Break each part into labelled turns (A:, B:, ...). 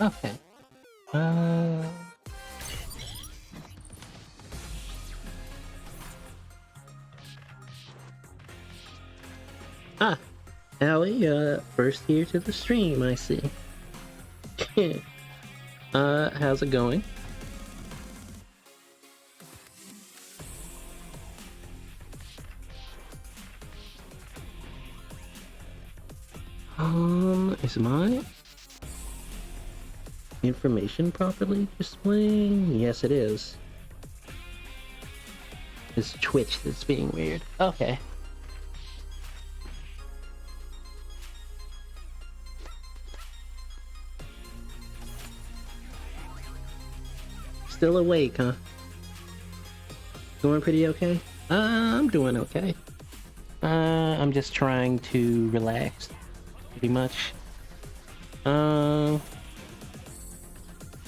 A: Okay. Ah, Allie, first here to the stream, I see. How's it going? Is my information properly displaying? Yes, it is. It's Twitch that's being weird. Okay. Still awake, huh? Doing pretty okay? I'm doing okay. I'm just trying to relax, pretty much.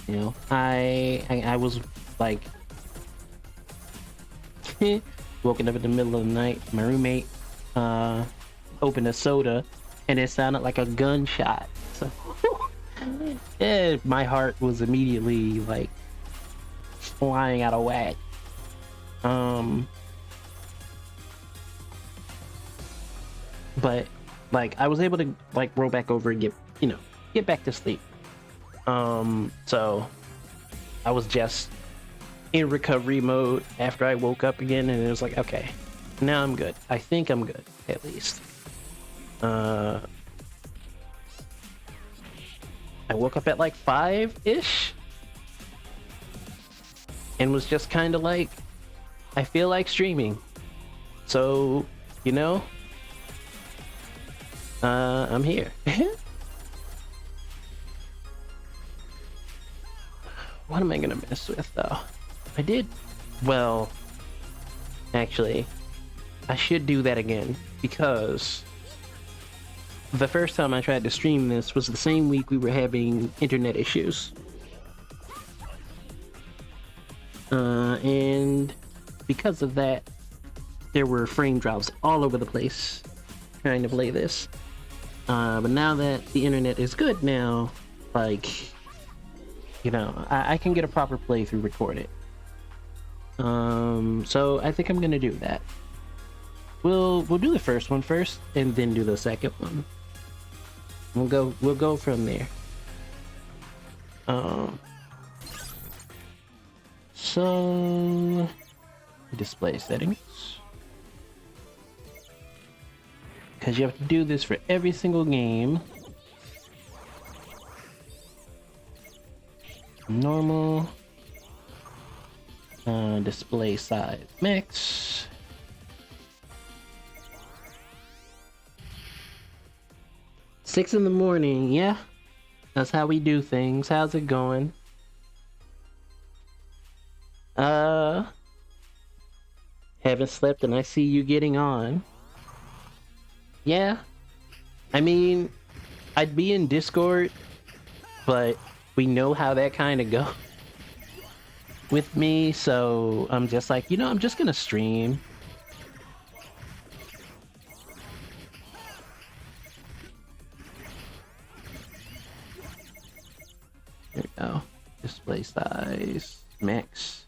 A: You know, I was like woken up in the middle of the night. My roommate opened a soda, and it sounded like a gunshot. So, yeah, my heart was immediately like flying out of whack. But like I was able to like roll back over and get back to sleep. So I was just in recovery mode after I woke up again, and it was like, okay, now I'm good. I think I'm good, at least. I woke up at like 5-ish and was just kind of like, I feel like streaming. So, I'm here. What am I gonna mess with though? Well, actually, I should do that again, because the first time I tried to stream this was the same week we were having internet issues. And because of that, there were frame drops all over the place trying to play this. But now that the internet is good now, like, I can get a proper playthrough recorded. So I think I'm gonna do that. We'll do the first one first, and then do the second one. We'll go from there. So display settings, because you have to do this for every single game. Normal. Display size max. Six in the morning, yeah. That's how we do things. How's it going? Haven't slept and I see you getting on. Yeah. I mean, I'd be in Discord, but we know how that kind of goes with me, so I'm just like, I'm just gonna stream. There we go. Display size max.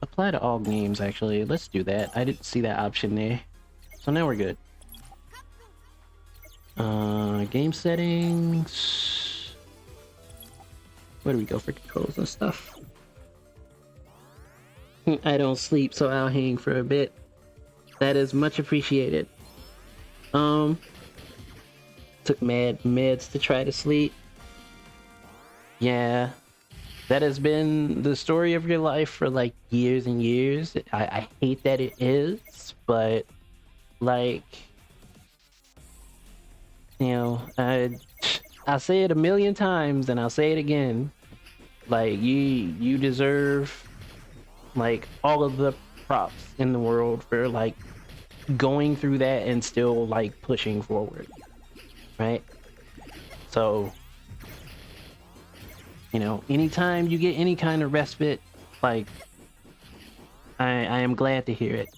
A: Apply to all games, actually. Let's do that. I didn't see that option there. So now we're good. Game settings. Where do we go for controls and stuff? I don't sleep, so I'll hang for a bit. That is much appreciated. Took meds to try to sleep. Yeah. That has been the story of your life for like years and years. I hate that it is, but like, I'll say it a million times and I'll say it again. Like, you deserve like all of the props in the world for like going through that and still like pushing forward, right? So, anytime you get any kind of respite, like, I am glad to hear it.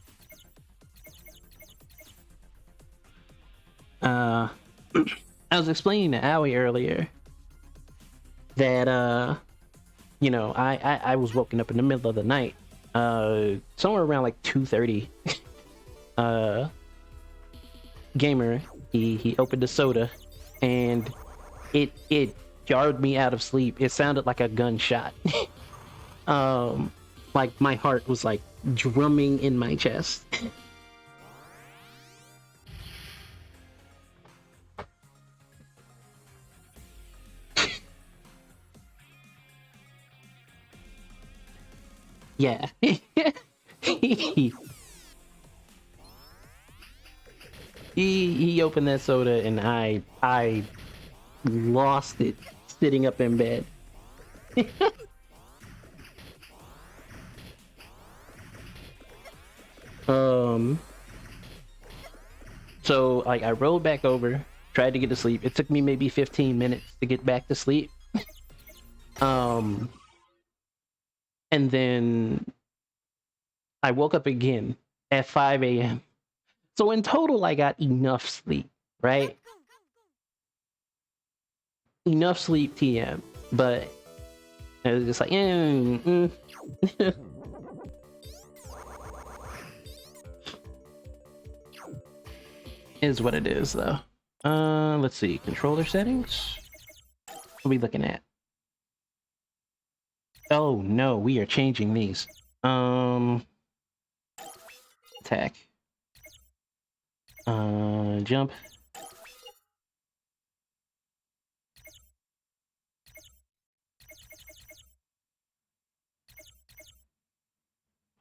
A: I was explaining to Aoi earlier that I was woken up in the middle of the night, somewhere around like 2:30. Gamer, he opened a soda, and it jarred me out of sleep. It sounded like a gunshot. Like my heart was like drumming in my chest. Yeah. he opened that soda, and I lost it sitting up in bed. um so like I rolled back over, tried to get to sleep. It took me maybe 15 minutes to get back to sleep. um and then I woke up again at 5 a.m. So in total I got enough sleep, right? Enough sleep TM. But it was just like is what it is though. Let's see, controller settings. What are we looking at? Oh no, we are changing these. Attack. Jump.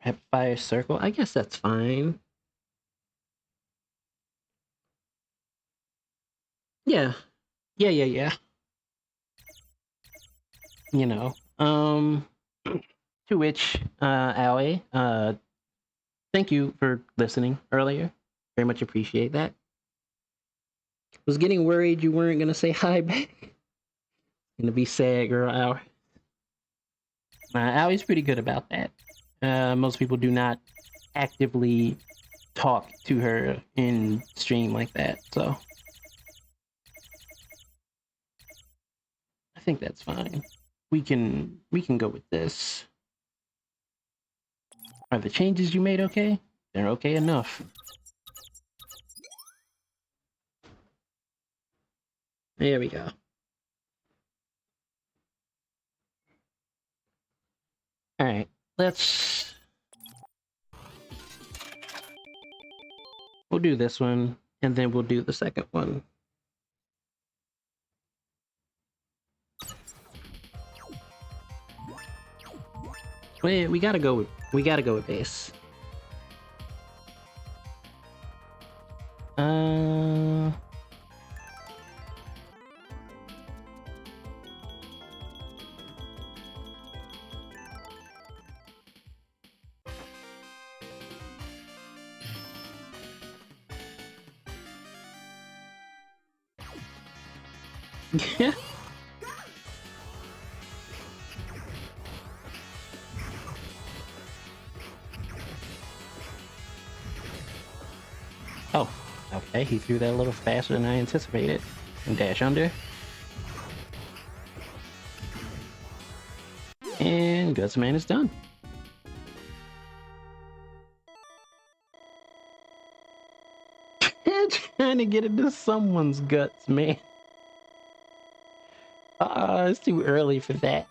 A: Rapid fire circle. I guess that's fine. Yeah. Yeah. You know. To which, Aoi, thank you for listening earlier. Very much appreciate that. Was getting worried you weren't gonna say hi back. Gonna be sad, girl. Aoi's pretty good about that. Most people do not actively talk to her in stream like that, so I think that's fine. We can go with this. Are the changes you made okay? They're okay enough. There we go. All right, we'll do this one, and then we'll do the second one. Wait, we gotta go with base. Yeah. Oh, okay. He threw that a little faster than I anticipated. And dash under. And Gutsman is done. Trying to get into someone's guts, man. It's too early for that.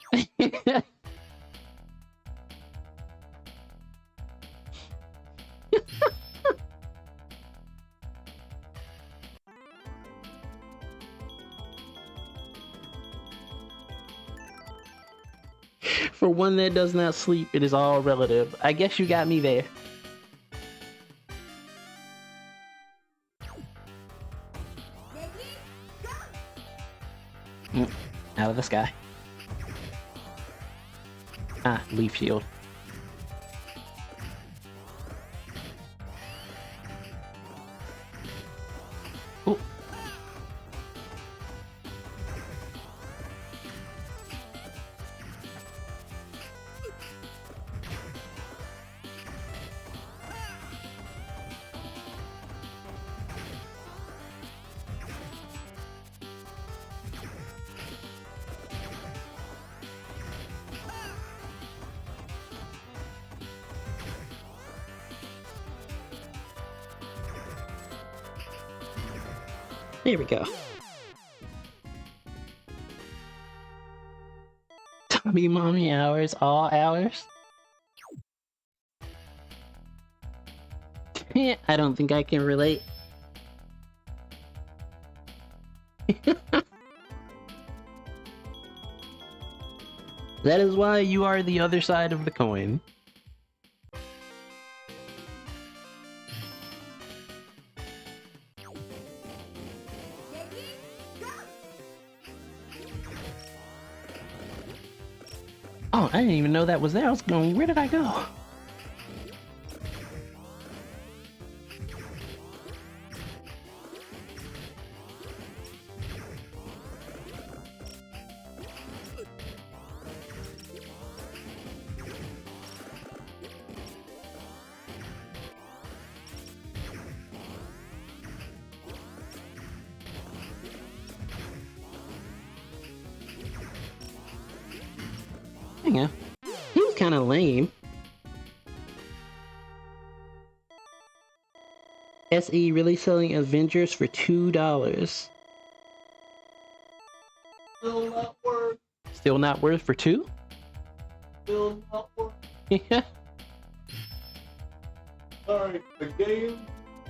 A: For one that does not sleep, it is all relative. I guess you got me there. Out of the sky. Ah, leaf shield. Ooh. There we go. Tommy mommy hours, all hours. I don't think I can relate. That is why you are the other side of the coin. Oh, I didn't even know that was there. I was going, where did I go? Yeah, he was kind of lame. SE really selling Avengers for $2.
B: Still not worth.
A: Still not worth for 2?
B: Still not worth.
A: Yeah.
B: Sorry, the game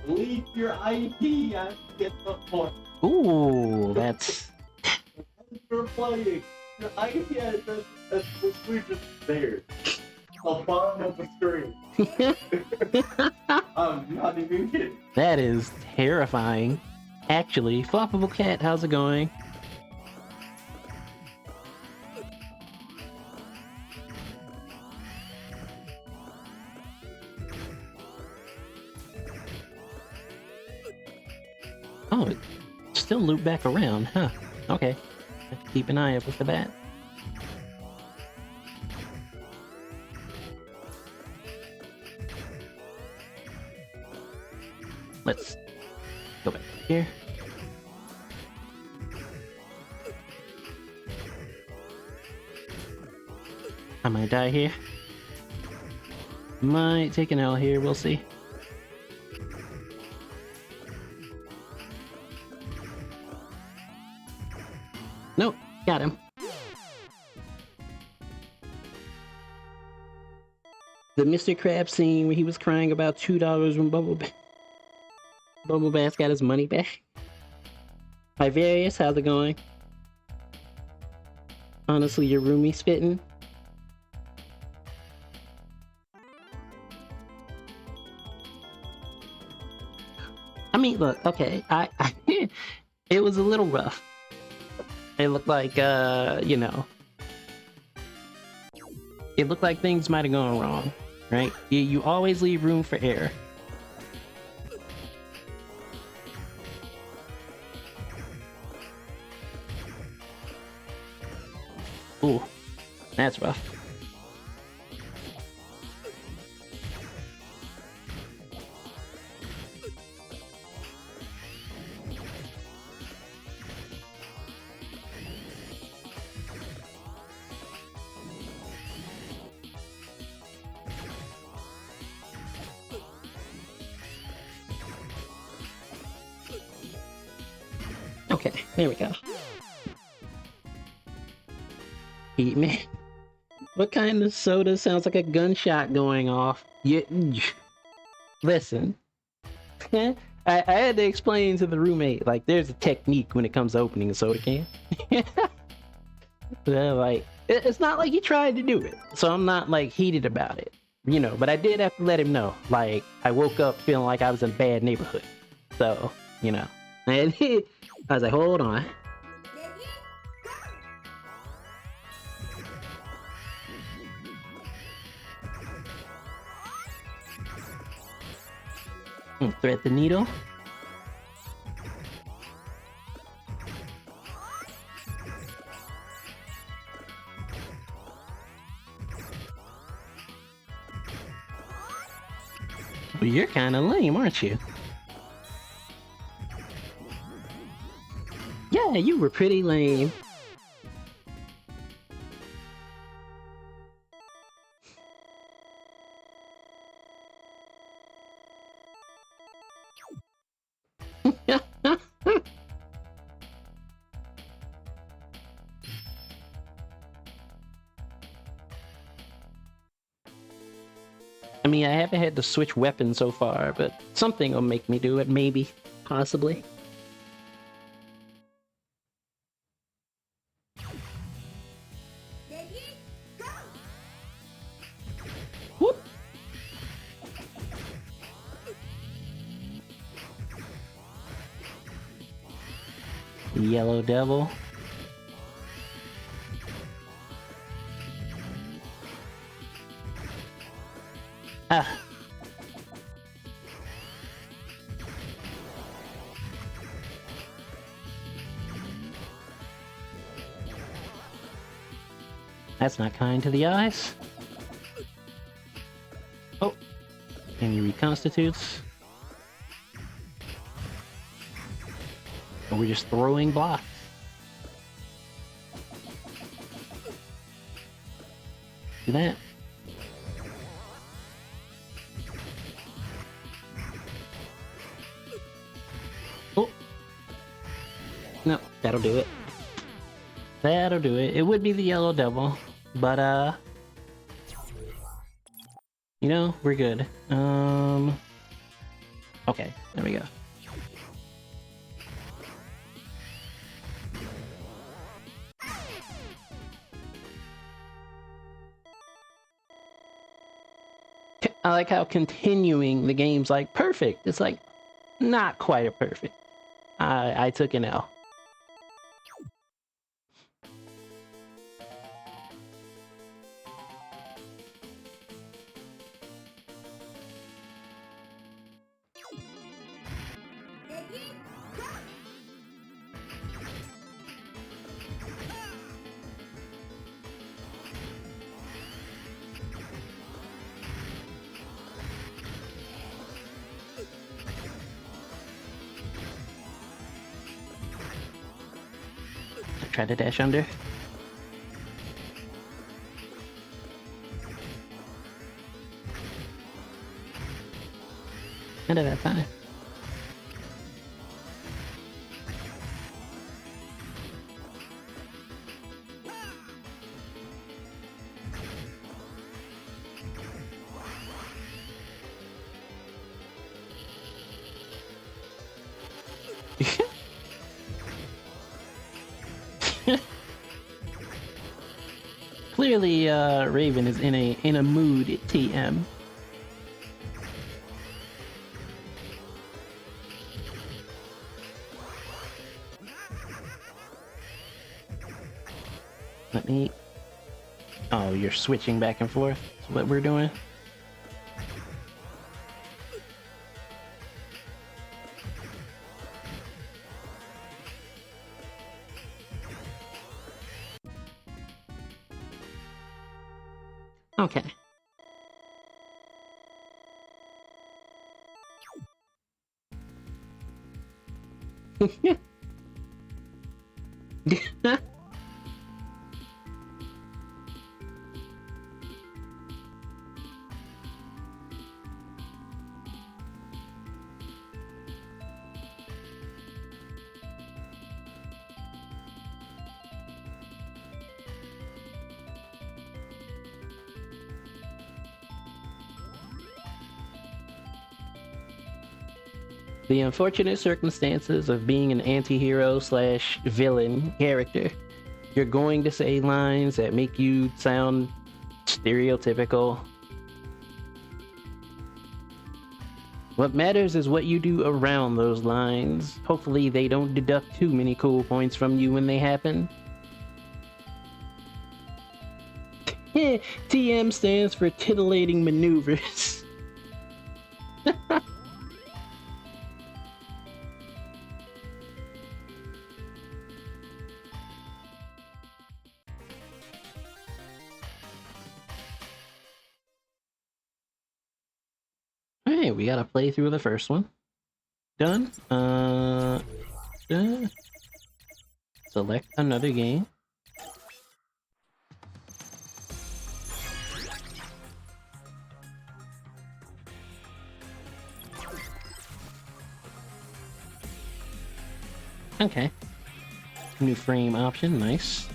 B: leaked your IP. I get the point.
A: Ooh, that's...
B: As you're playing, your IP address was just there. The bottom of the screen. I'm not even kidding.
A: That is terrifying. Actually, Floppable Cat, how's it going? Oh, it still looped back around, huh? Okay. Have to keep an eye out for that. Let's go back here. I might die here. Might take an L here, we'll see. Nope, got him. The Mr. Krabs scene where he was crying about $2 when Bubble Bass got his money back. Hi Various, how's it going? Honestly, your roomie spitting. I mean, look, okay, I it was a little rough. It looked like, you know, it looked like things might have gone wrong, right? You always leave room for error. Ooh, that's rough. Okay, there we go. Heat man. What kind of soda sounds like a gunshot going off? Listen. I had to explain to the roommate, like, there's a technique when it comes to opening a soda can. Like, it's not like he tried to do it, so I'm not, like, heated about it. You know, but I did have to let him know, like, I woke up feeling like I was in a bad neighborhood. So, you know. And I was like, hold on. Thread the needle. Well, you're kind of lame, aren't you? Yeah, you were pretty lame. I mean, I haven't had to switch weapons so far, but something will make me do it, maybe. Possibly. Whoop! Yellow Devil. Ah. That's not kind to the eyes. Oh. And he reconstitutes. And we're just throwing blocks. Do that. Oh. No, that'll do it. That'll do it. It would be the Yellow Devil, but you know, we're good. Okay, there we go. I like how continuing the game's like perfect. It's like not quite a perfect. I took an L. Try to dash under. End of that time. Clearly, Raven is in a mood, TM. Let me... Oh, you're switching back and forth? That's what we're doing? Okay. The unfortunate circumstances of being an anti-hero slash villain character. You're going to say lines that make you sound stereotypical. What matters is what you do around those lines. Hopefully they don't deduct too many cool points from you when they happen. TM stands for titillating maneuvers. Alright, we gotta play through the first one. Done. Select another game. Okay. New frame option, nice.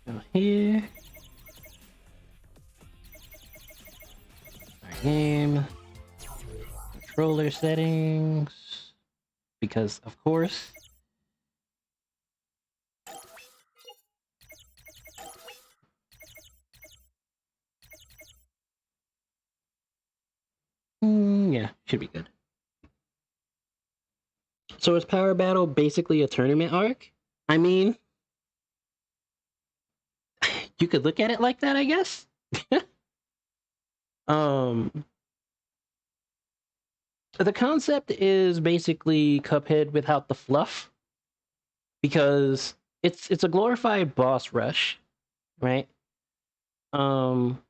A: Go here. Our game. Controller settings. Because, of course. Yeah, should be good. So is Power Battle basically a tournament arc? I mean, you could look at it like that, I guess. um, the concept is basically Cuphead without the fluff, because it's a glorified boss rush, right? Um,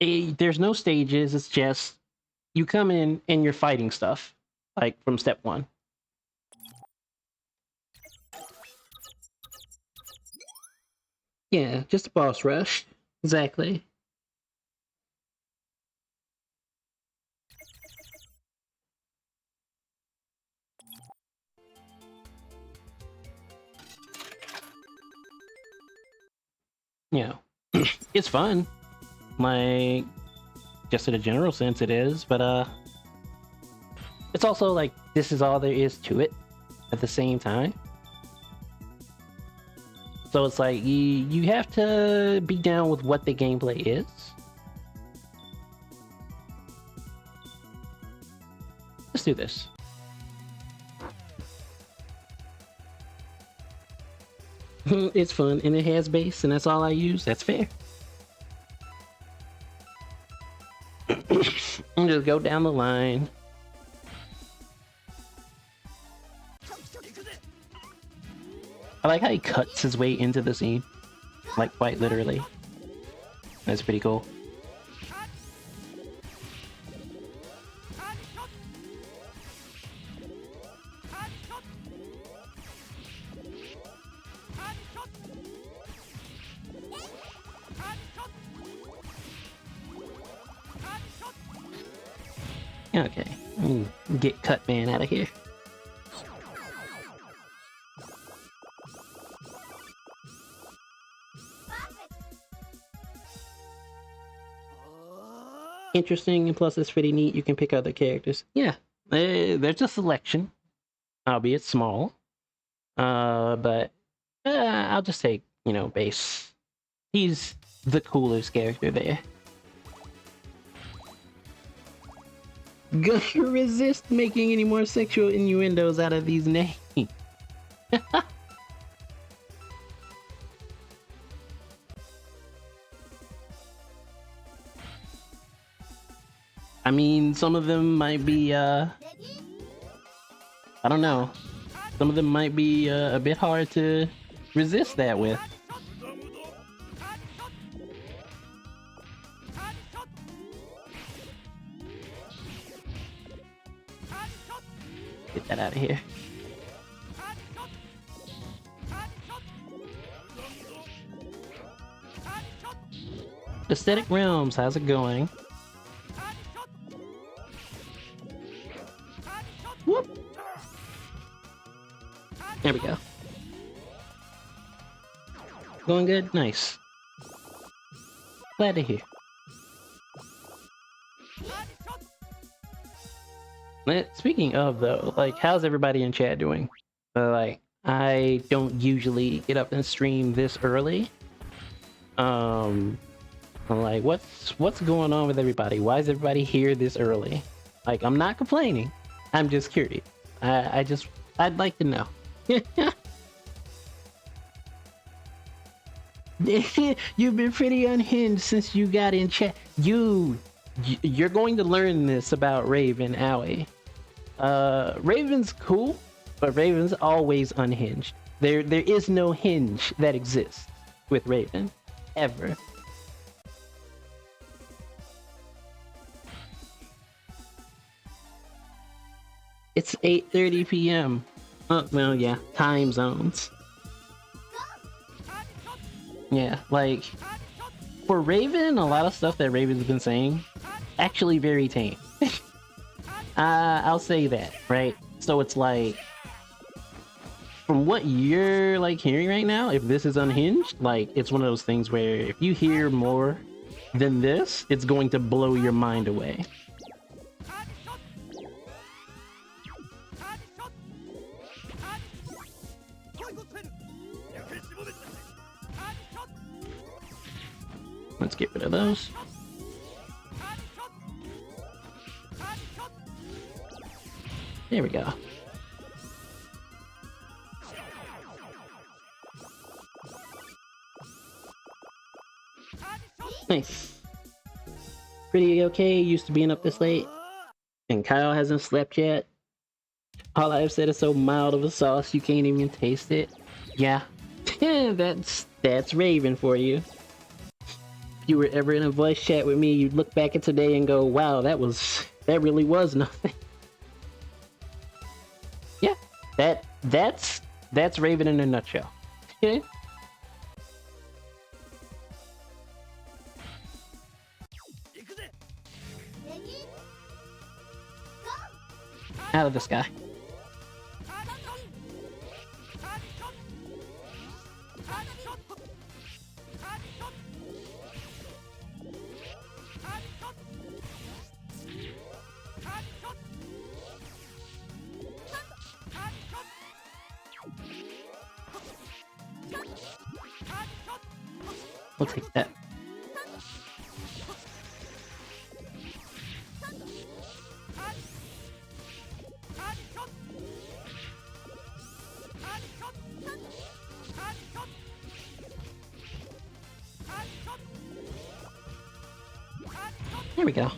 A: there's no stages. It's just you come in and you're fighting stuff, like from step one. Yeah, just a boss rush. Exactly. You know, it's fun. Like, just in a general sense, it is. But it's also like this is all there is to it at the same time. So it's like you have to be down with what the gameplay is. Let's do this. It's fun and it has bass, and that's all I use. That's fair. And just go down the line. I like how he cuts his way into the scene, like quite literally. That's pretty cool. Okay, get Cut Man out of here. Interesting, and plus it's pretty neat. You can pick other characters. Yeah, there's a selection, albeit small. But I'll just take, Base. He's the coolest character there. Gonna resist making any more sexual innuendos out of these names. I mean, some of them might be, I don't know. Some of them might be a bit hard to resist that with. Get that out of here. Aesthetic Realms, how's it going? Whoop! There we go. Going good? Nice. Glad to hear. Speaking of, though, like, how's everybody in chat doing? Like, I don't usually get up and stream this early. I'm like, what's going on with everybody? Why is everybody here this early? Like, I'm not complaining. I'm just curious. I'd like to know. You've been pretty unhinged since you got in chat. You're going to learn this about Raven, Owie. Raven's cool, but Raven's always unhinged. There is no hinge that exists with Raven, ever. It's 8:30 p.m. Oh, well, yeah, time zones. Yeah, like, for Raven, a lot of stuff that Raven's been saying, actually very tame. I'll say that, right? So it's like, from what you're like hearing right now, if this is unhinged, like it's one of those things where if you hear more than this, it's going to blow your mind away. Let's get rid of those. There we go. Nice. Pretty okay, used to being up this late. And Kyle hasn't slept yet. All I have said is so mild of a sauce you can't even taste it. Yeah. that's Raven for you. If you were ever in a voice chat with me, you'd look back at today and go, wow, that really was nothing. Yeah, that's Raven in a nutshell. Okay. Out of the sky. We'll take that. There we go.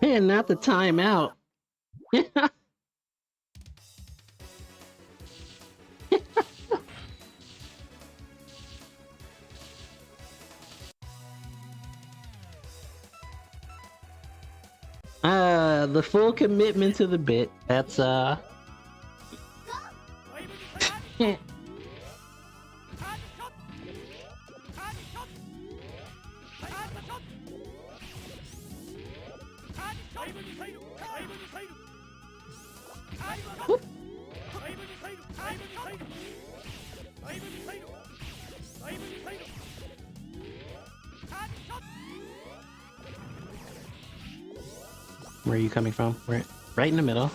A: Man, not the timeout. The full commitment to the bit. That's Whoop. Where are you coming from? We're right in the middle.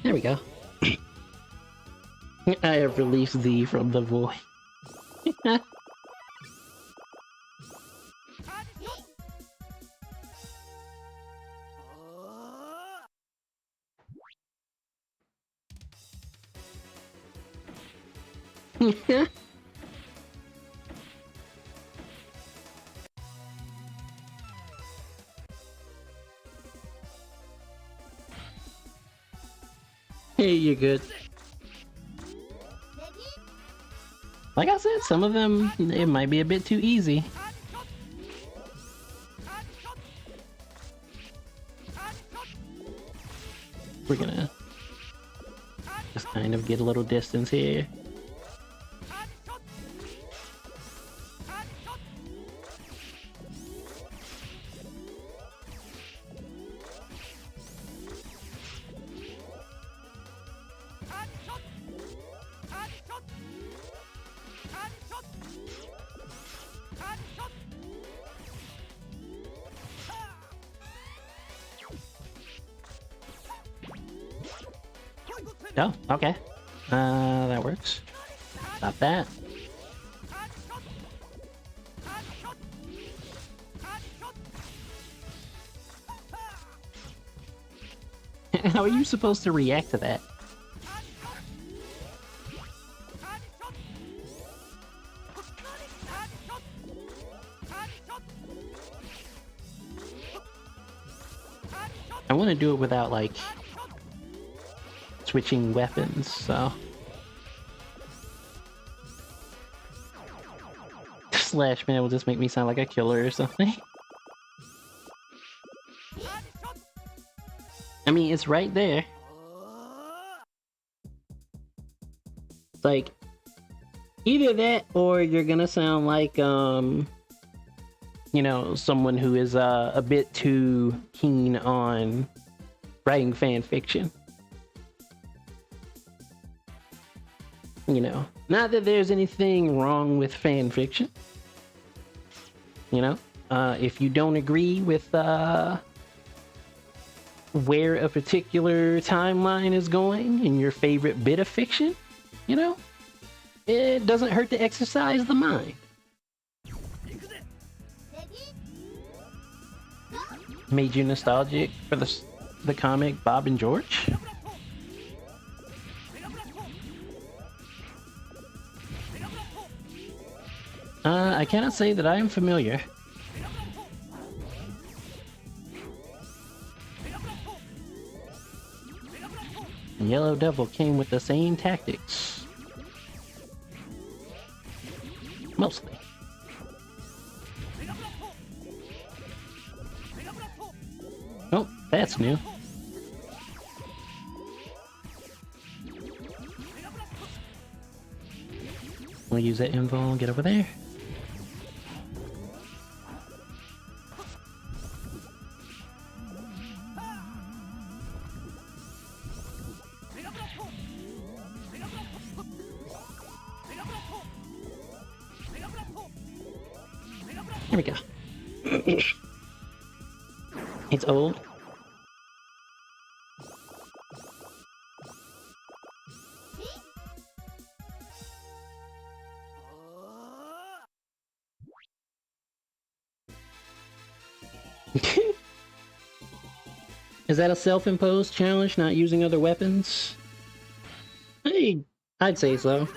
A: There we go. I have released thee from the void. Hey, you're good. Like I said, some of them, it might be a bit too easy. We're gonna just kind of get a little distance here. Oh, okay. That works. Stop that. How are you supposed to react to that? I want to do it without like switching weapons, so Slash Man will just make me sound like a killer or something. I mean, it's right there. It's like either that or you're gonna sound like you know, someone who is a bit too keen on writing fan fiction. You know, not that there's anything wrong with fan fiction. You know, if you don't agree with where a particular timeline is going in your favorite bit of fiction, you know, it doesn't hurt to exercise the mind. Made you nostalgic for the comic Bob and George? I cannot say that I am familiar. Yellow Devil came with the same tactics. Mostly. Oh, that's new. We'll use that info and get over there. Here we go. It's old. Is that a self-imposed challenge, not using other weapons? Hey, I'd say so.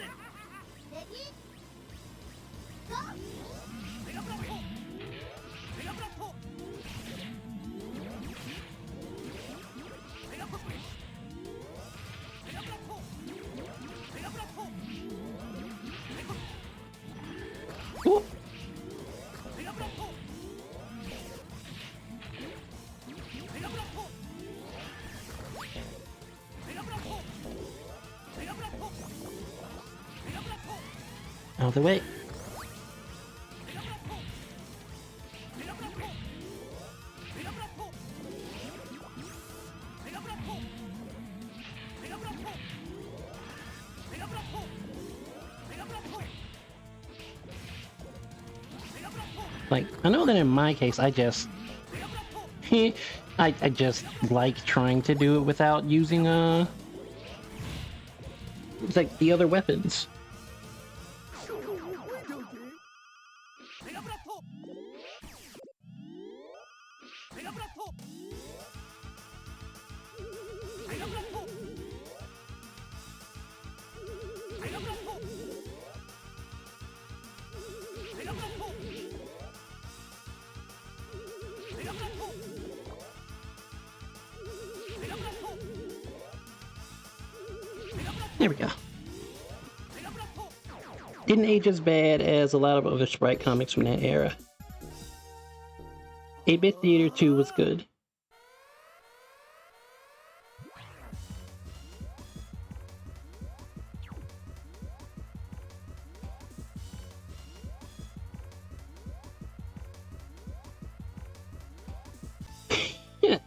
A: Ooh. Out of the way. Like, I know that in my case, I just I just like trying to do it without using like the other weapons. There we go. Didn't age as bad as a lot of other sprite comics from that era. 8-Bit Theater 2 was good. Yeah.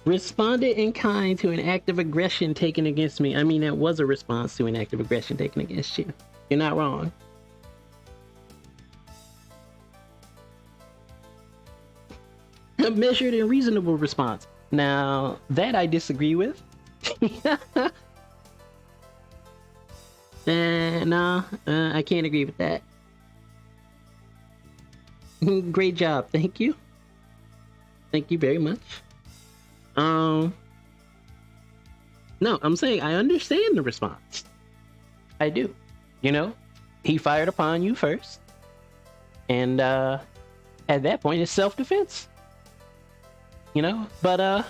A: Responded in kind to an act of aggression taken against me. I mean, that was a response to an act of aggression taken against you. You're not wrong. A measured and reasonable response. Now, that I disagree with. Nah, I can't agree with that. Great job, thank you. Thank you very much. No, I'm saying I understand the response. I do. You know, he fired upon you first. And at that point, it's self-defense. you know. But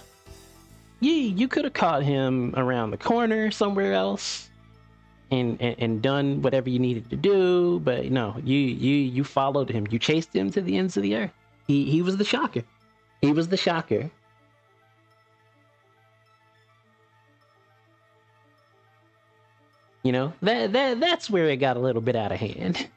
A: you could have caught him around the corner somewhere else, and done whatever you needed to do. But no, you followed him. You chased him to the ends of the earth. He was the shocker. He was the shocker. You know, that's where it got a little bit out of hand.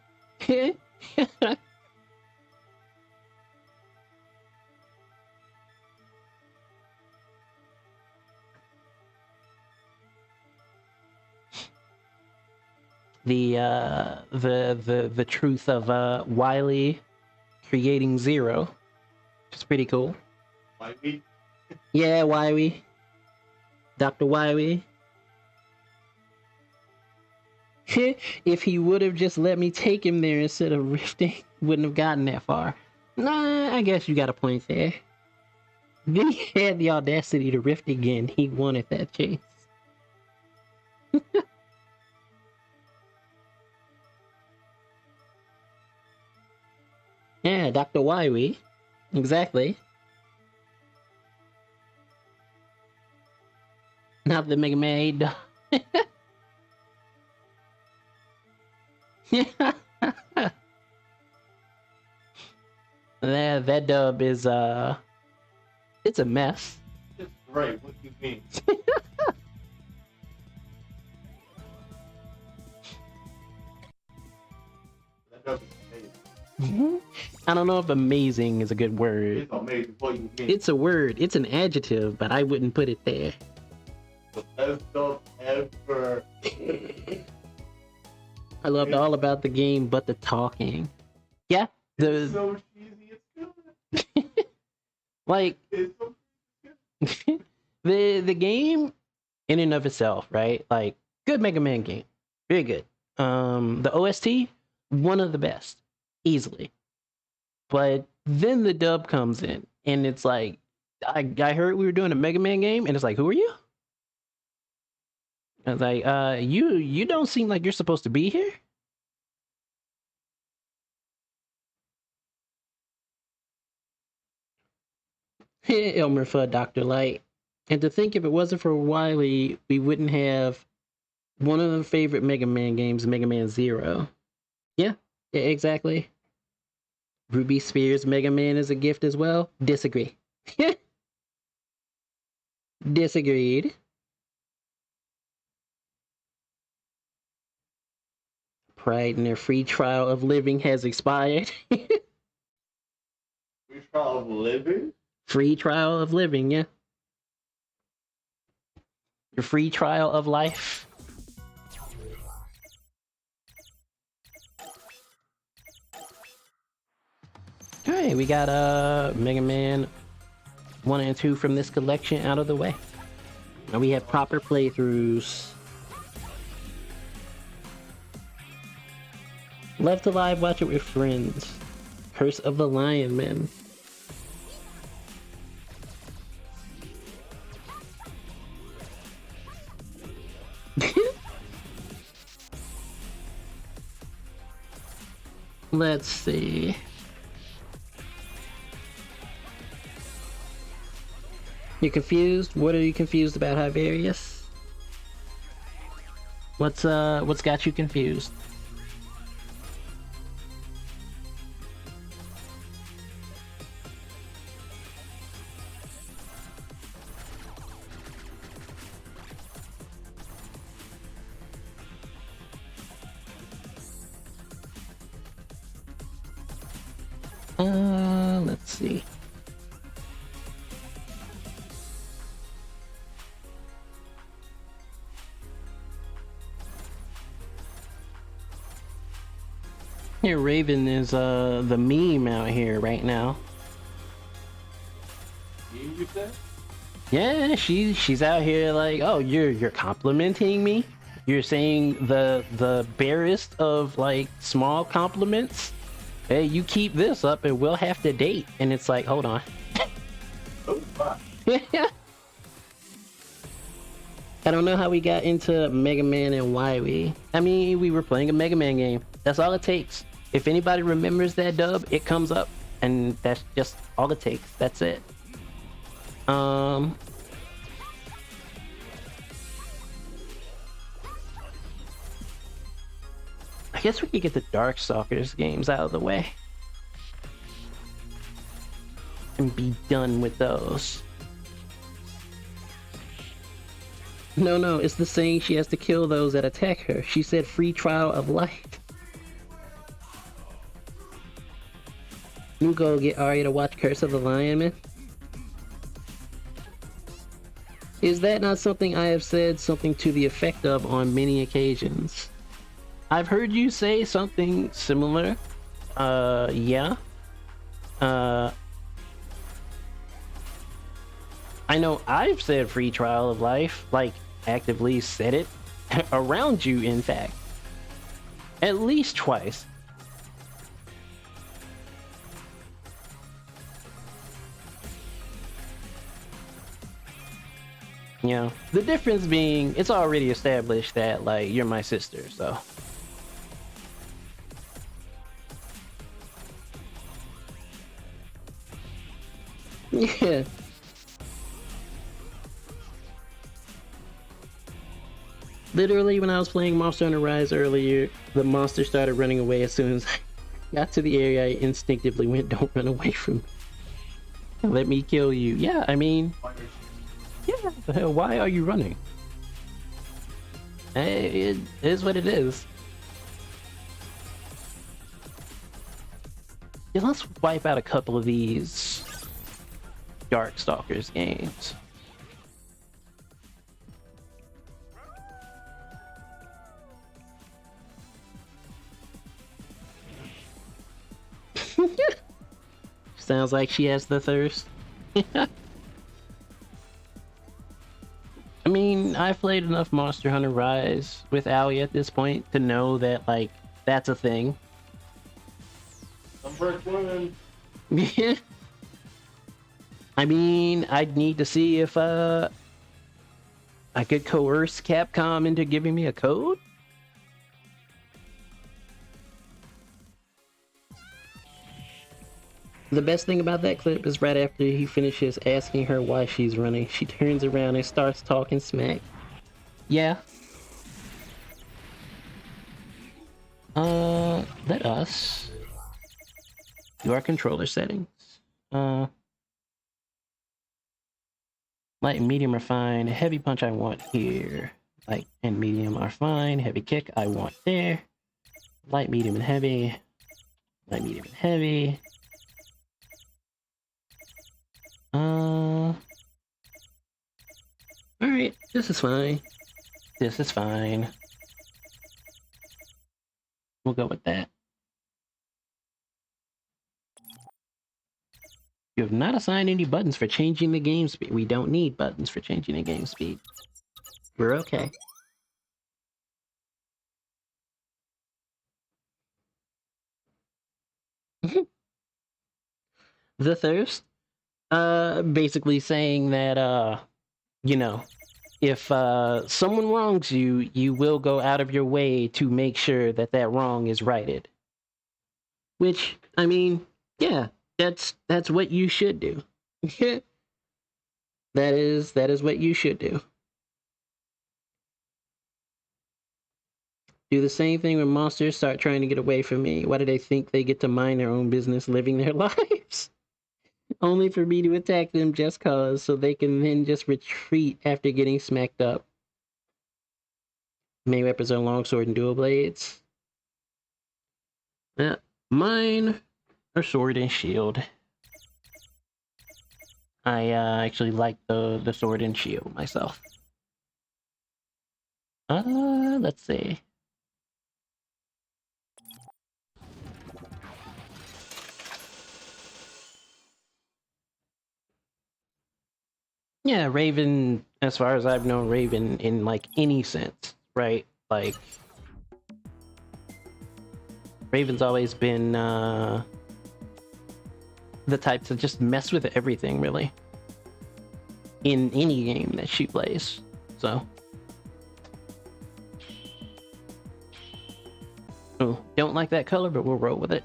A: The truth of Wily creating Zero, which is pretty cool.
B: Wily?
A: Yeah, Wily. Dr. Wily. If he would have just let me take him there instead of rifting, wouldn't have gotten that far. Nah, I guess you got a point there. Then he had the audacity to rift again. He wanted that chase. Yeah, Dr. Wily. Exactly. Not the Mega Man 8 dub. that dub is it's a mess.
B: It's great. What do you mean? That dub is amazing.
A: I don't know if amazing is a good word.
B: It's amazing. What you mean?
A: It's a word. It's an adjective, but I wouldn't put it there.
B: The best dub ever.
A: I loved all about the game, but the talking. Yeah,
B: It's so cheesy. It's good.
A: like
B: It's so
A: the game in and of itself, right? Like good Mega Man game, very good. The OST, one of the best, easily. But then the dub comes in, and it's like, I heard we were doing a Mega Man game, and it's like, who are you? I was like, you don't seem like you're supposed to be here. Elmer Fudd, Dr. Light. And to think if it wasn't for Wily, we wouldn't have one of the favorite Mega Man games, Mega Man Zero. Yeah, exactly. Ruby Spears Mega Man is a gift as well? Disagree. Disagreed. Pride in their free trial of living has expired.
B: Free trial of living?
A: Free trial of living, yeah. Your free trial of life. Alright, we got Mega Man 1 and 2 from this collection out of the way. Now we have proper playthroughs. Love to live watch it with friends. Curse of the Lion Man. Let's see. You confused? What are you confused about, Hivarius? What's got you confused? Let's see. Here, Raven is the meme out here right now.
B: You said?
A: Yeah, she's out here like, oh, you're complimenting me. You're saying the barest of like small compliments. Hey, you keep this up and we'll have to date. And it's like, hold on.
B: Oh, wow.
A: I don't know how we got into Mega Man and Wily. I mean, we were playing a Mega Man game. That's all it takes. If anybody remembers that dub, it comes up. And that's just all it takes. That's it. Um, I guess we could get the Darkstalkers games out of the way and be done with those. No, it's the saying she has to kill those that attack her. She said free trial of life. You go get Aria to watch Curse of the Lion Man. Is that not something I have said something to the effect of on many occasions? I've heard you say something similar. Yeah. I know I've said free trial of life, like actively said it around you, in fact. At least twice. You know, the difference being it's already established that like you're my sister, so. Yeah. Literally, when I was playing Monster Hunter Rise earlier, the monster started running away as soon as I got to the area. I instinctively went, "Don't run away from me. Let me kill you." Yeah, I mean, yeah, the hell, why are you running? Hey, it is what it is. Yeah, let's wipe out a couple of these Darkstalkers games. Sounds like she has the thirst. I mean, I've played enough Monster Hunter Rise with Alia at this point to know that, like, that's a thing.
B: Number 1.
A: I mean, I'd need to see if I could coerce Capcom into giving me a code. The best thing about that clip is right after he finishes asking her why she's running, she turns around and starts talking smack. Yeah. Let us do our controller settings. Light and medium are fine. Heavy punch I want here. Light and medium are fine. Heavy kick I want there. Light, medium, and heavy. Light, medium, and heavy. Alright, this is fine. This is fine. We'll go with that. You have not assigned any buttons for changing the game speed. We don't need buttons for changing the game speed. We're okay. The thirst? Basically saying that, you know, if someone wrongs you, you will go out of your way to make sure that that wrong is righted. Which, I mean, yeah, that's what you should do. that is what you should do. Do the same thing when monsters start trying to get away from me. Why do they think they get to mind their own business living their lives? Only for me to attack them just cause, so they can then just retreat after getting smacked up. Main weapons are longsword and dual blades. Mine are sword and shield. I actually like the sword and shield myself. Let's see. Yeah, Raven, as far as I've known Raven in like any sense, right? Like Raven's always been the type to just mess with everything, really. In any game that she plays. So. Oh, don't like that color, but we'll roll with it.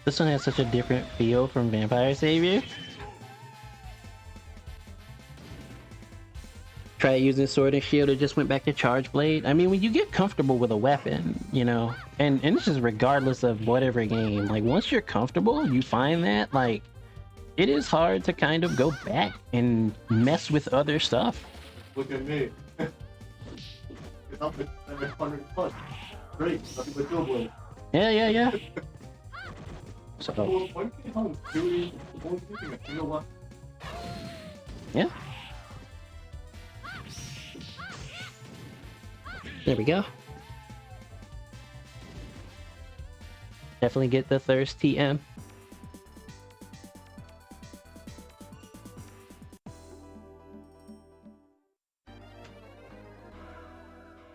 A: This one has such a different feel from Vampire Savior. Try using Sword and Shield, it just went back to Charge Blade. I mean, when you get comfortable with a weapon, you know, and this is regardless of whatever game, like once you're comfortable, you find that like it is hard to kind of go back and mess with other stuff.
B: Look at me. It's up at 700 plus. Great, nothing but dual blade.
A: Yeah. So
B: Well, one can home doing only thinking a single one.
A: yeah. There we go. Definitely get the thirst TM.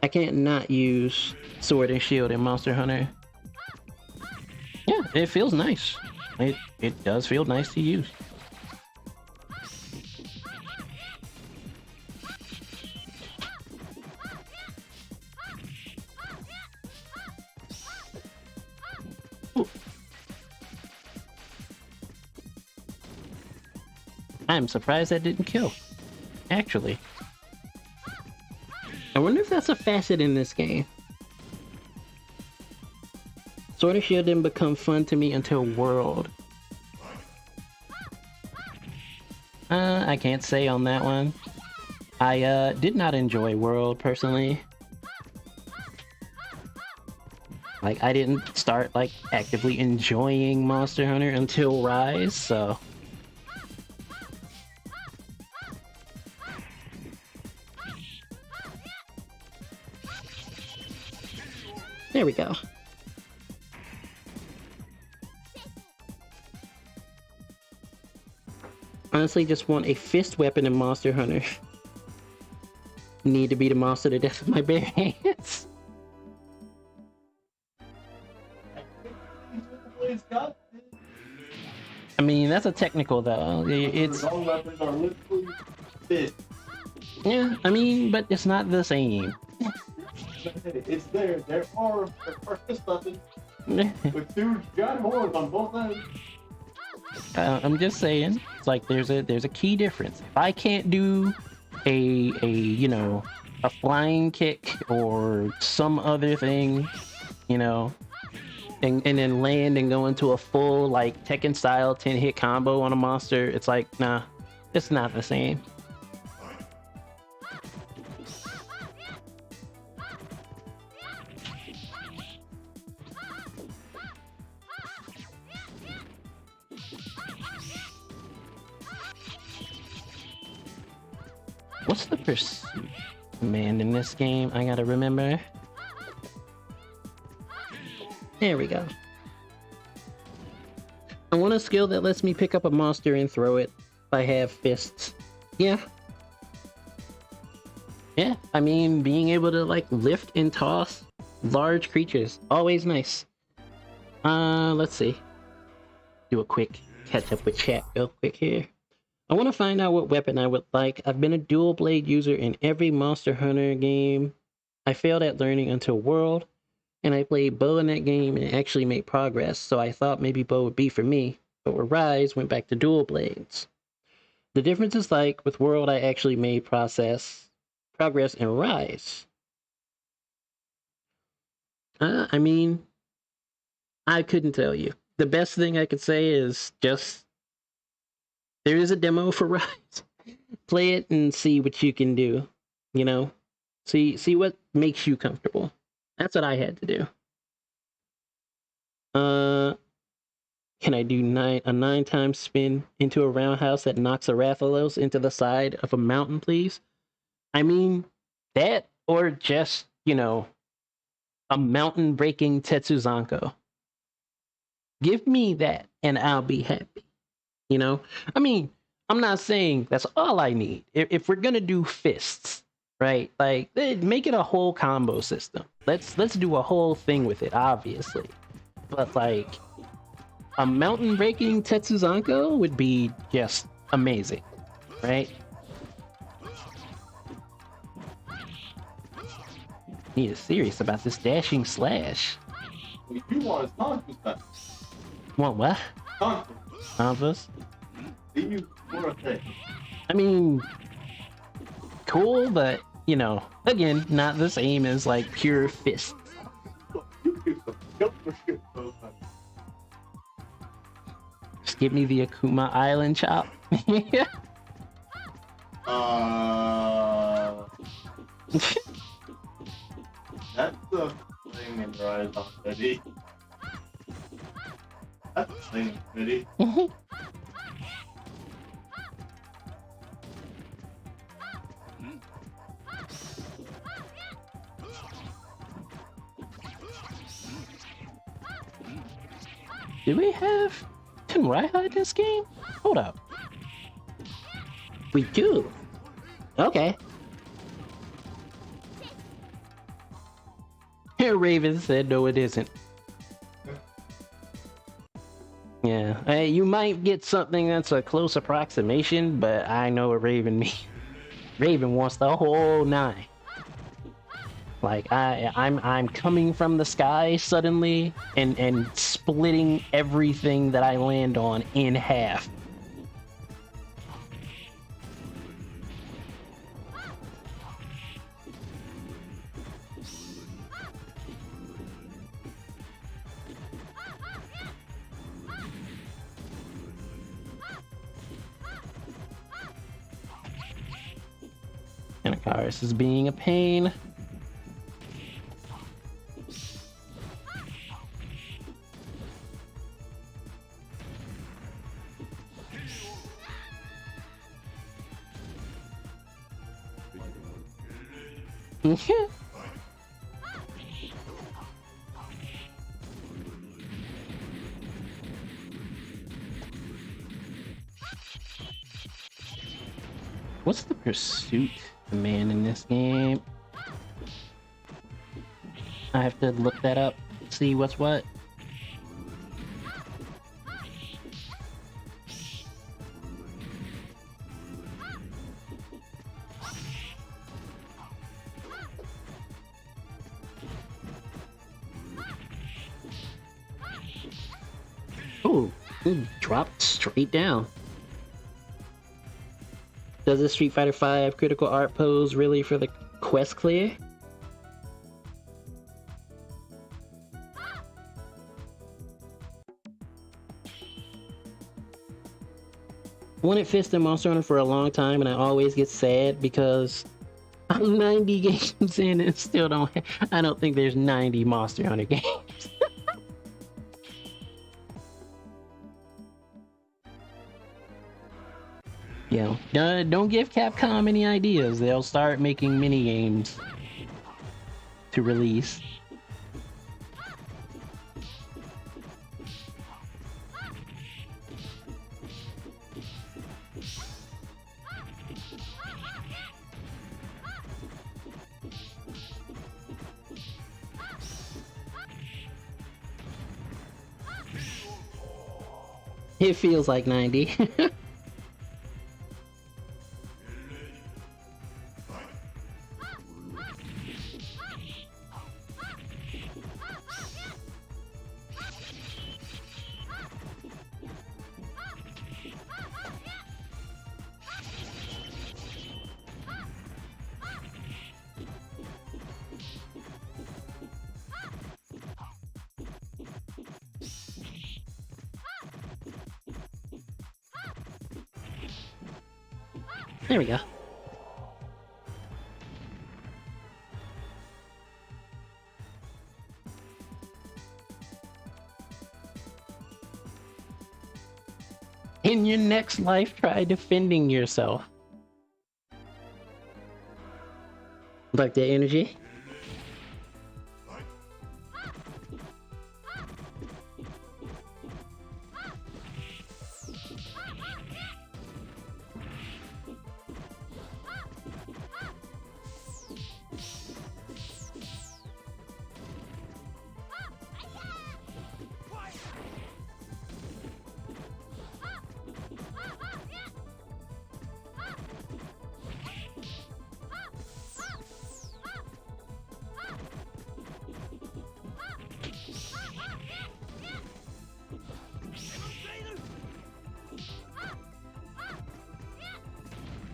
A: I can't not use Sword and Shield in Monster Hunter. Yeah, it feels nice. It does feel nice to use. Ooh. I'm surprised that didn't kill. Actually. I wonder if that's a facet in this game. Sword and Shield didn't become fun to me until World. I can't say on that one. I did not enjoy World personally. Like I didn't start like actively enjoying Monster Hunter until Rise, so there we go. Honestly, just want a fist weapon in Monster Hunter. Need to beat a monster to death with my bare hands. I mean, that's a technical though. It's
B: all weapons are literally fists.
A: yeah. I mean, but it's not the same.
B: It's there. There are fist weapons with two giant horns on both ends.
A: I'm just saying, it's like there's a key difference. If I can't do a you know a flying kick or some other thing, you know, and then land and go into a full like Tekken style 10-hit combo on a monster, it's like nah, it's not the same. What's the pursuit command in this game? I gotta remember. There we go. I want a skill that lets me pick up a monster and throw it if I have fists. Yeah. Yeah, I mean, being able to like lift and toss large creatures, always nice. Let's see. Do a quick catch up with chat real quick here. I want to find out what weapon I would like. I've been a dual blade user in every Monster Hunter game. I failed at learning until World, and I played bow in that game and actually made progress, so I thought maybe bow would be for me, but with Rise, went back to dual blades. The difference is like, with World I actually made progress in Rise. I mean, I couldn't tell you. The best thing I could say is just there is a demo for Rise. Play it and see what you can do. You know, see what makes you comfortable. That's what I had to do. Can I do a 9-time spin into a roundhouse that knocks a Rathalos into the side of a mountain, please? I mean, that or just, you know, a mountain breaking Tetsuzanko. Give me that and I'll be happy. You know, I mean, I'm not saying that's all I need. If we're gonna do fists, right? Like, make it a whole combo system. Let's do a whole thing with it, obviously. But like, a mountain breaking Tetsuzanko would be just amazing, right? Need is serious about this dashing slash.
B: What you want is not just that.
A: Want what?
B: Conference.
A: Converse?
B: Do you more a thing?
A: I mean, cool, but you know, again, not the same as like pure fists.
B: You do some killer shit sometimes.
A: Just give me the Akuma Island chop.
B: That's the thing in Rise already. That's the thing already.
A: Do we have Tenrai in this game? Hold up. We do. Okay. Raven said no, it isn't. Yeah, hey, you might get something that's a close approximation, but I know what Raven means. Raven wants the whole 9. Like I'm coming from the sky suddenly and splitting everything that I land on in half. And Akaris is being a pain. What's the pursuit command in this game? I have to look that up, see what's what. Oh, he dropped straight down. Does the Street Fighter V critical art pose really for the quest clear? Wanted Fist and Monster Hunter for a long time, and I always get sad because I'm 90 games in and still I don't think there's 90 Monster Hunter games. You know, don't give Capcom any ideas. They'll start making mini games to release. It feels like 90. There we go. In your next life, try defending yourself. Like that energy?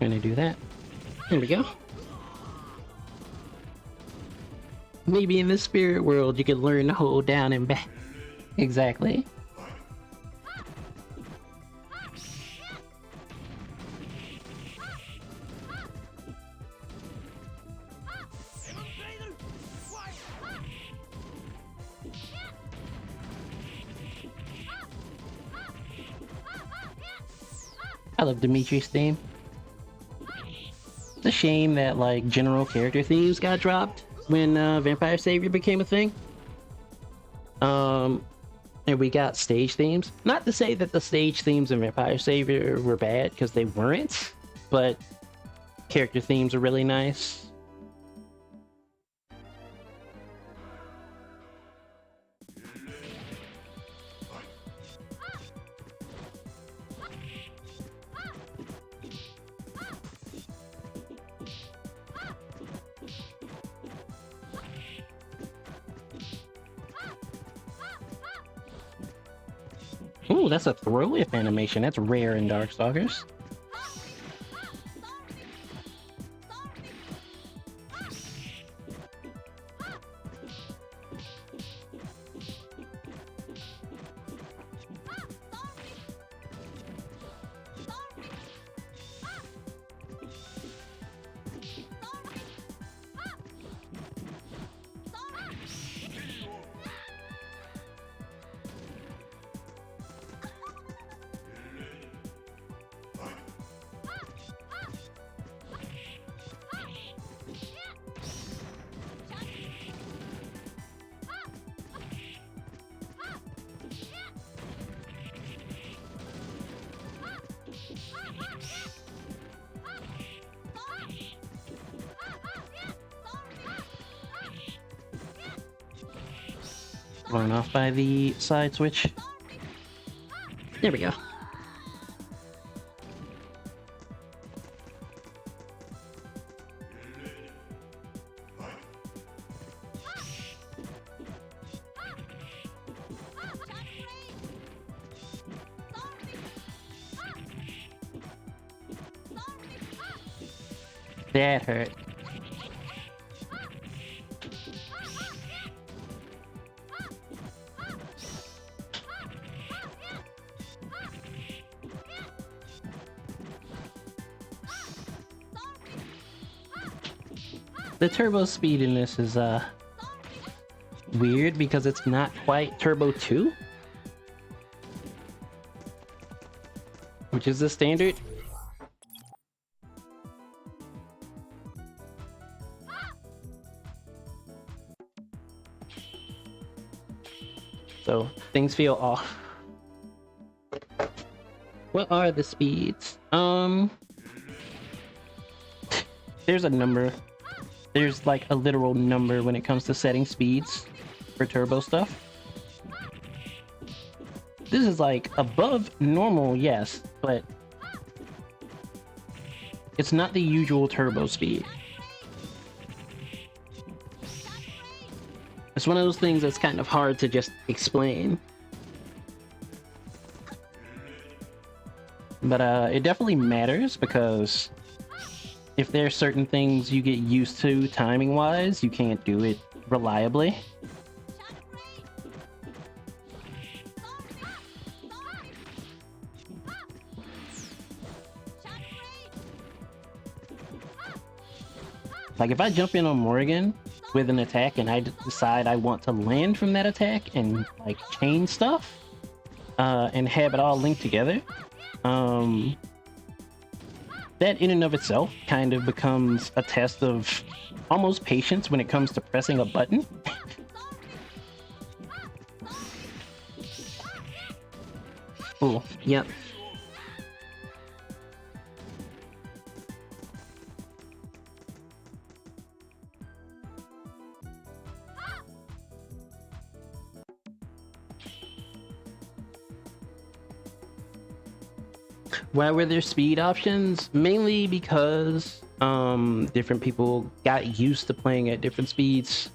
A: Gonna do that. There we go. Maybe in the spirit world you could learn to hold down and back. Exactly. I love Dimitri's theme. It's a shame that like general character themes got dropped when Vampire Savior became a thing. And we got stage themes. Not to say that the stage themes in Vampire Savior were bad, because they weren't, but character themes are really nice. Ooh, that's a throw whip animation. That's rare in Darkstalkers. Run off by the side switch. There we go. That hurt. The turbo speed in this is weird because it's not quite Turbo 2, which is the standard. So things feel off. What are the speeds? There's a number. There's like a literal number when it comes to setting speeds for turbo stuff. This is like above normal, yes, but it's not the usual turbo speed. It's one of those things that's kind of hard to just explain. But it definitely matters, because if there are certain things you get used to timing-wise, you can't do it reliably. Like if I jump in on Morrigan with an attack and I decide I want to land from that attack and like chain stuff and have it all linked together, that in and of itself kind of becomes a test of almost patience when it comes to pressing a button. Oh, yep. Why were there speed options? Mainly because different people got used to playing at different speeds.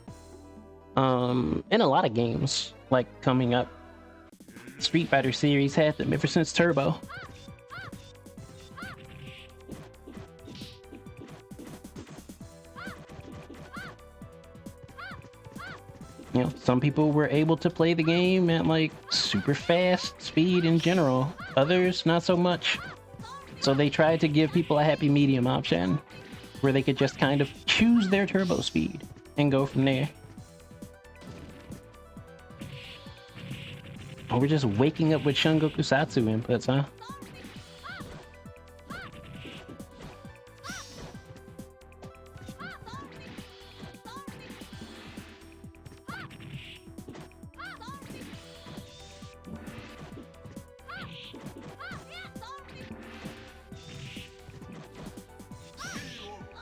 A: In a lot of games, like coming up, Street Fighter series had them ever since Turbo. You know, some people were able to play the game at like super fast speed in general, others not so much. So they tried to give people a happy medium option where they could just kind of choose their turbo speed and go from there. Oh, we're just waking up with Shungoku Satsu inputs, huh?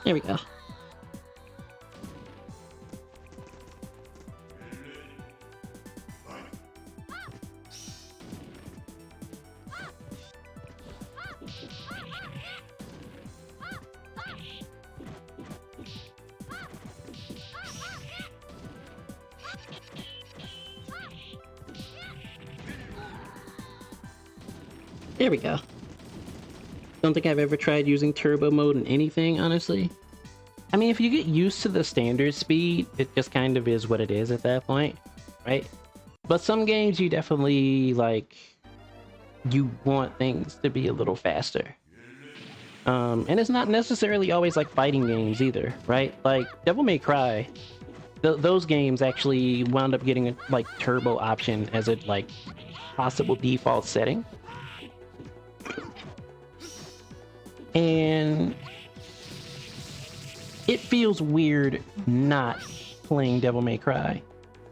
A: There we go. There we go. Don't think I've ever tried using turbo mode in anything, honestly. I mean, if you get used to the standard speed, it just kind of is what it is at that point, right? But some games you definitely, like, you want things to be a little faster. And it's not necessarily always like fighting games either, right? Like, Devil May Cry, those games actually wound up getting a, like, turbo option as a, like, possible default setting. And it feels weird not playing Devil May Cry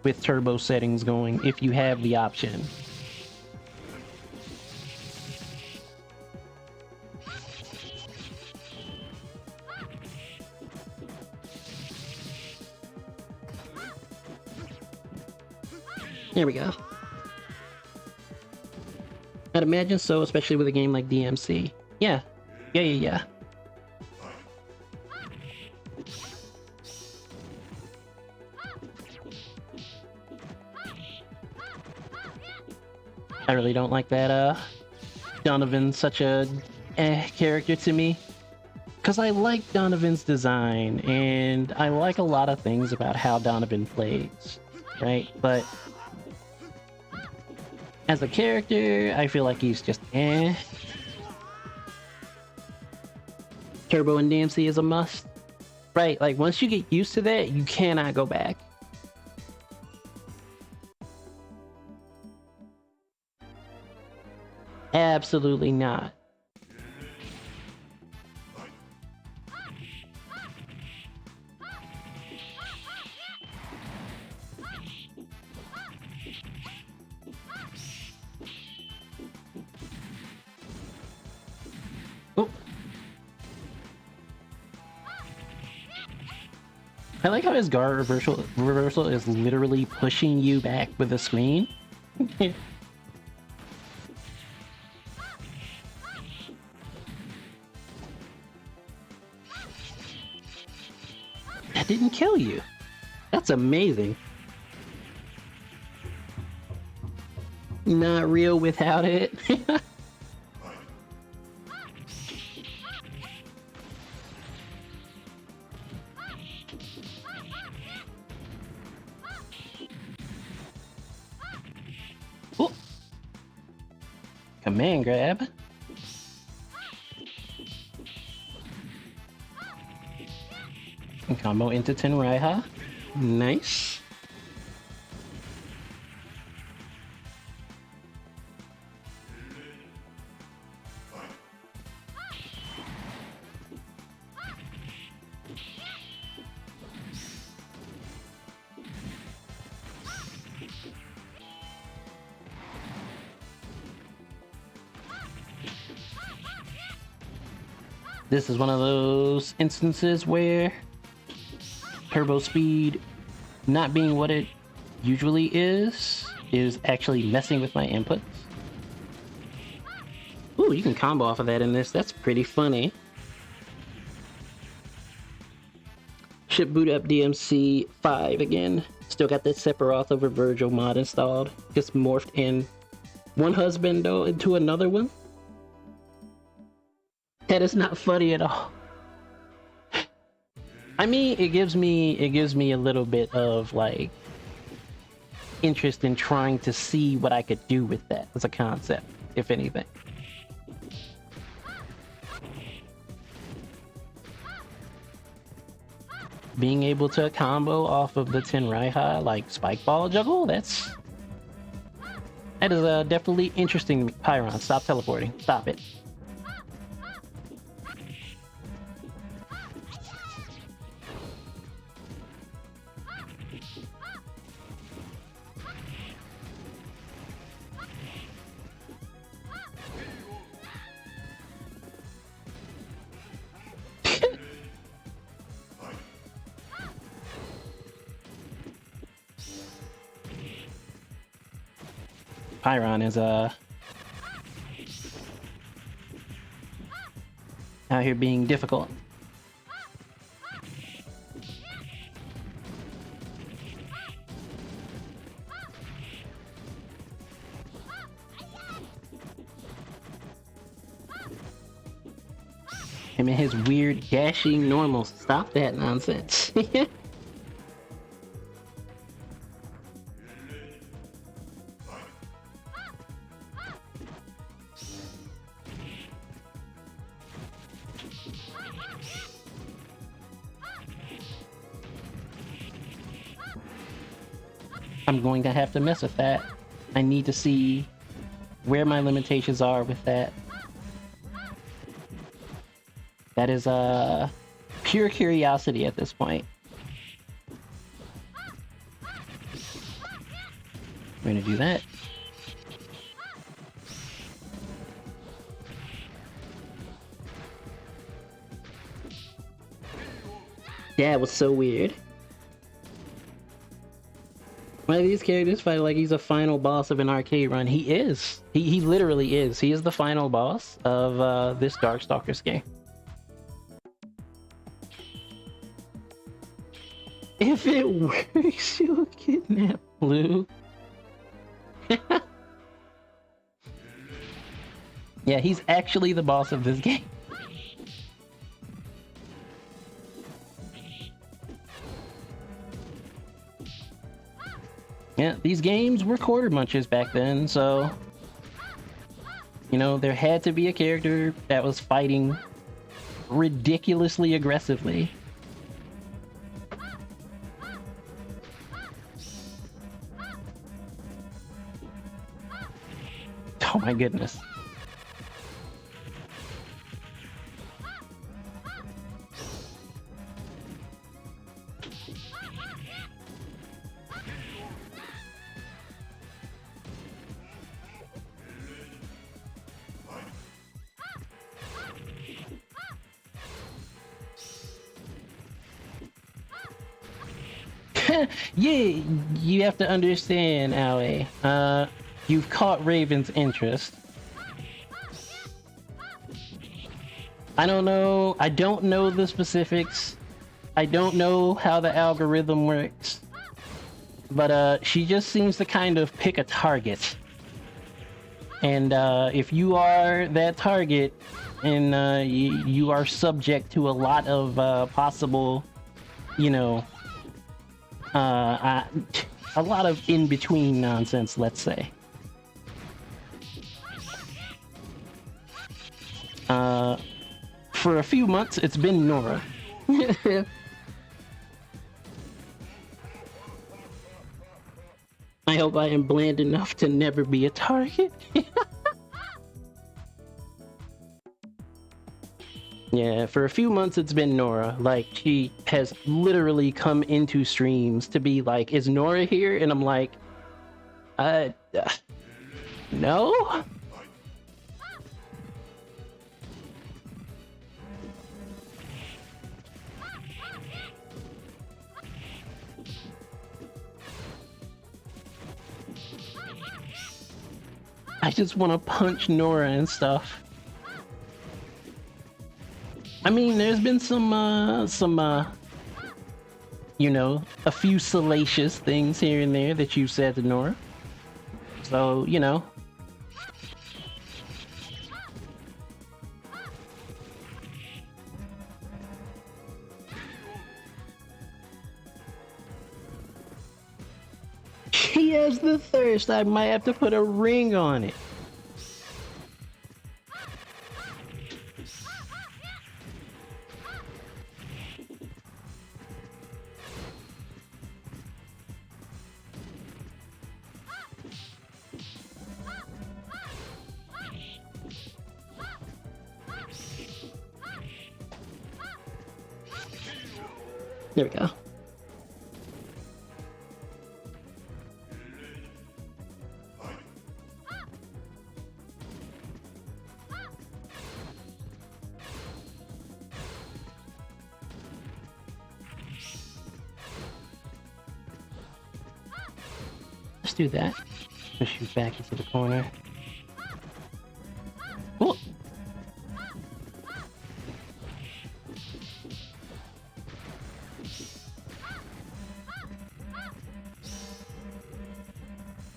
A: with turbo settings going if you have the option. There we go. I'd imagine so, especially with a game like DMC. Yeah. Yeah. I really don't like that, Donovan's such a character to me. Because I like Donovan's design, and I like a lot of things about how Donovan plays, right? But as a character, I feel like he's just Turbo and DMC is a must. Right, like once you get used to that, you cannot go back. Absolutely not. Oh. I like how his guard reversal is literally pushing you back with the screen. That didn't kill you. That's amazing. Not real without it. Oh. Command grab. And combo into Tenraiha. Nice. This is one of those instances where turbo speed not being what it usually is actually messing with my inputs. Ooh, you can combo off of that in this. That's pretty funny. Ship boot up DMC 5 again. Still got that Sephiroth over Virgil mod installed. Just morphed in one husband though into another one. That is not funny at all. I mean, it gives me a little bit of like interest in trying to see what I could do with that as a concept, if anything. Being able to combo off of the Tenraiha like spike ball juggle, that is definitely interesting to me. Pyron, stop teleporting. Stop it. Pyron is out here being difficult. Him and his weird dashing normals. Stop that nonsense. I'm going to have to mess with that. I need to see where my limitations are with that. That is pure curiosity at this point. We're gonna do that. That was so weird. Why do these characters fight like he's a final boss of an arcade run? He is. He literally is. He is the final boss of this Darkstalkers game. If it works, you'll kidnap Blue. Yeah, he's actually the boss of this game. Yeah, these games were quarter munchers back then, so you know, there had to be a character that was fighting ridiculously aggressively. Oh my goodness. Yeah, you have to understand, Aoi. You've caught Raven's interest. I don't know the specifics. I don't know how the algorithm works. But she just seems to kind of pick a target. And if you are that target, and you are subject to a lot of possible, you know, a lot of in-between nonsense, let's say. For a few months, it's been Nora. I hope I am bland enough to never be a target. Yeah, for a few months it's been Nora. Like, she has literally come into streams to be like, is Nora here? And I'm like, no? I just want to punch Nora and stuff. I mean, there's been some, you know, a few salacious things here and there that you've said to Nora. So, you know. has the thirst. I might have to put a ring on it. There we go. Let's do that. Push you back into the corner. Cool.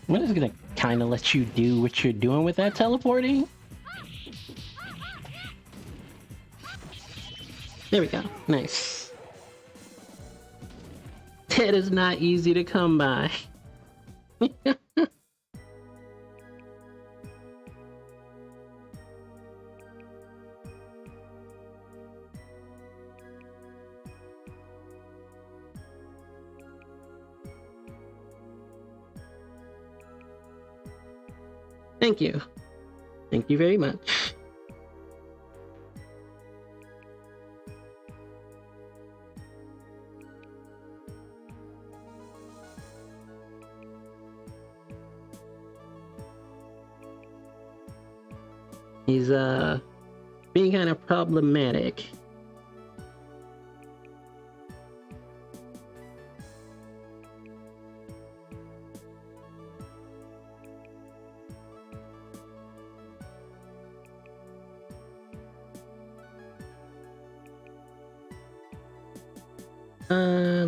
A: I'm just gonna kind of let you do what you're doing with that teleporting. There we go. Nice. That is not easy to come by. Thank you. Thank you very much. He's being kind of problematic.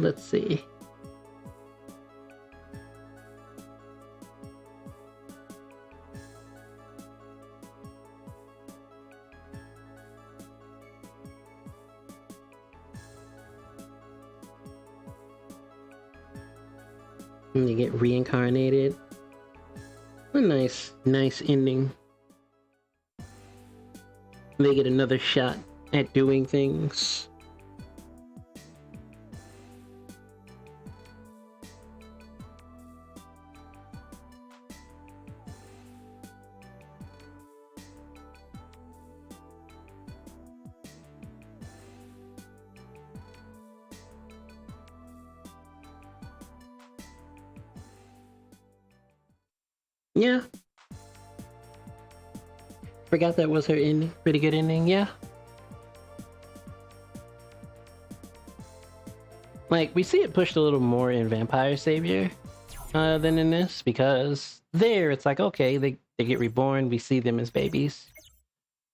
A: Let's see. And you get reincarnated. A nice ending. They get another shot at doing things. Yeah. Forgot that was her ending. Pretty good ending, yeah. Like, we see it pushed a little more in Vampire Savior than in this, because there it's like, okay, they get reborn, we see them as babies.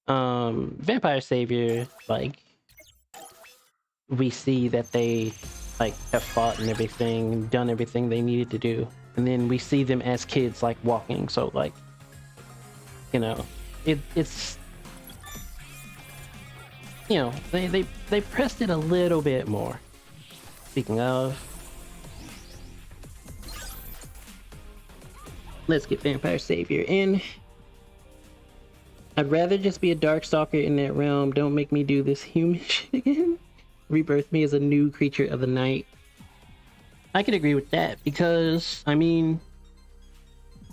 A: Vampire Savior, like, we see that they like have fought and everything, done everything they needed to do. And then we see them as kids, like, walking, so, like, you know, it's, you know, they pressed it a little bit more. Speaking of, let's get Vampire Savior in. I'd rather just be a Darkstalker in that realm. Don't make me do this human shit again. Rebirth me as a new creature of the night. I could agree with that, because, I mean,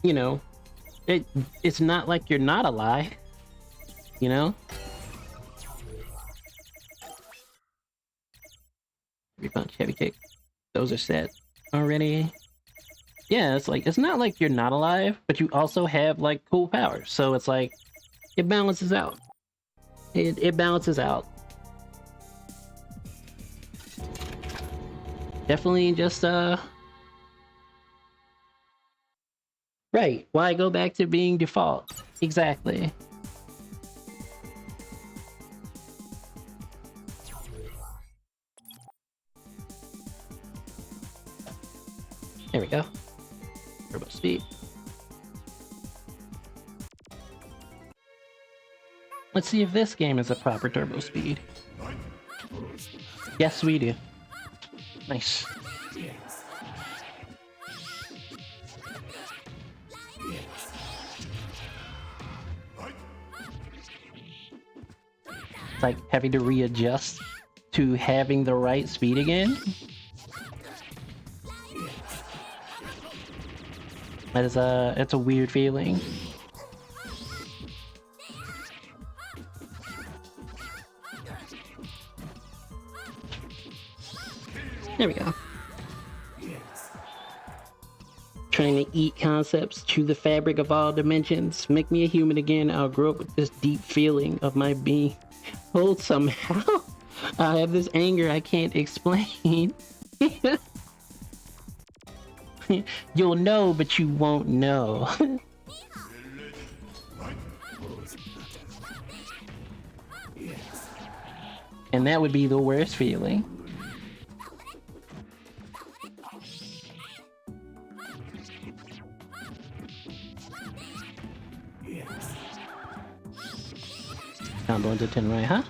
A: you know, it's not like you're not alive, you know? Heavy punch, heavy kick. Those are set already. Yeah, it's like, it's not like you're not alive, but you also have, like, cool powers. So it's like, it balances out. It balances out. Definitely just, right, why go back to being default? Exactly. There we go. Turbo speed. Let's see if this game is a proper turbo speed. Yes, we do. Nice. like having to readjust to having the right speed again. That is it's a weird feeling. There we go. Trying to eat concepts, chew the fabric of all dimensions. Make me a human again. I'll grow up with this deep feeling of my being. Oh, somehow I have this anger I can't explain. You'll know, but you won't know. And that would be the worst feeling. Combo into 10 right, huh?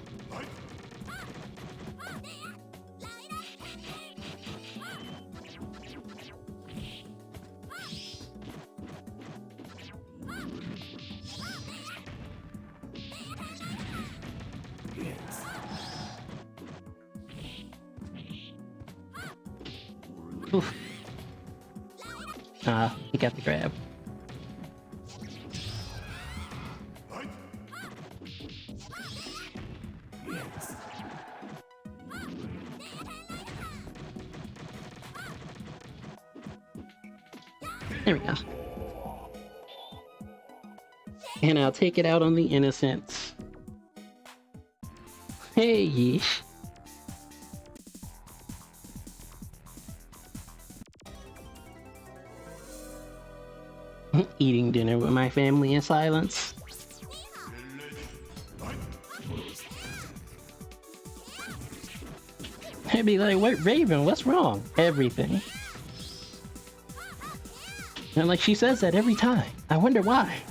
A: Oof. He got the grab. There we go. And I'll take it out on the innocents. Hey, yeesh. Eating dinner with my family in silence. I'd be like, what, Raven, what's wrong? Everything. And like, she says that every time. I wonder why.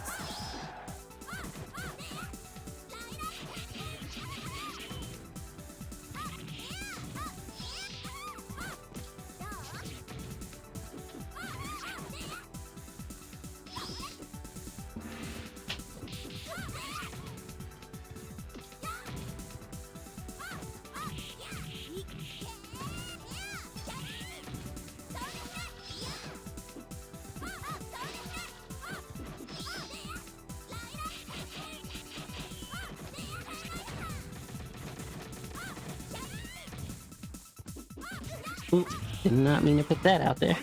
A: Did not mean to put that out there.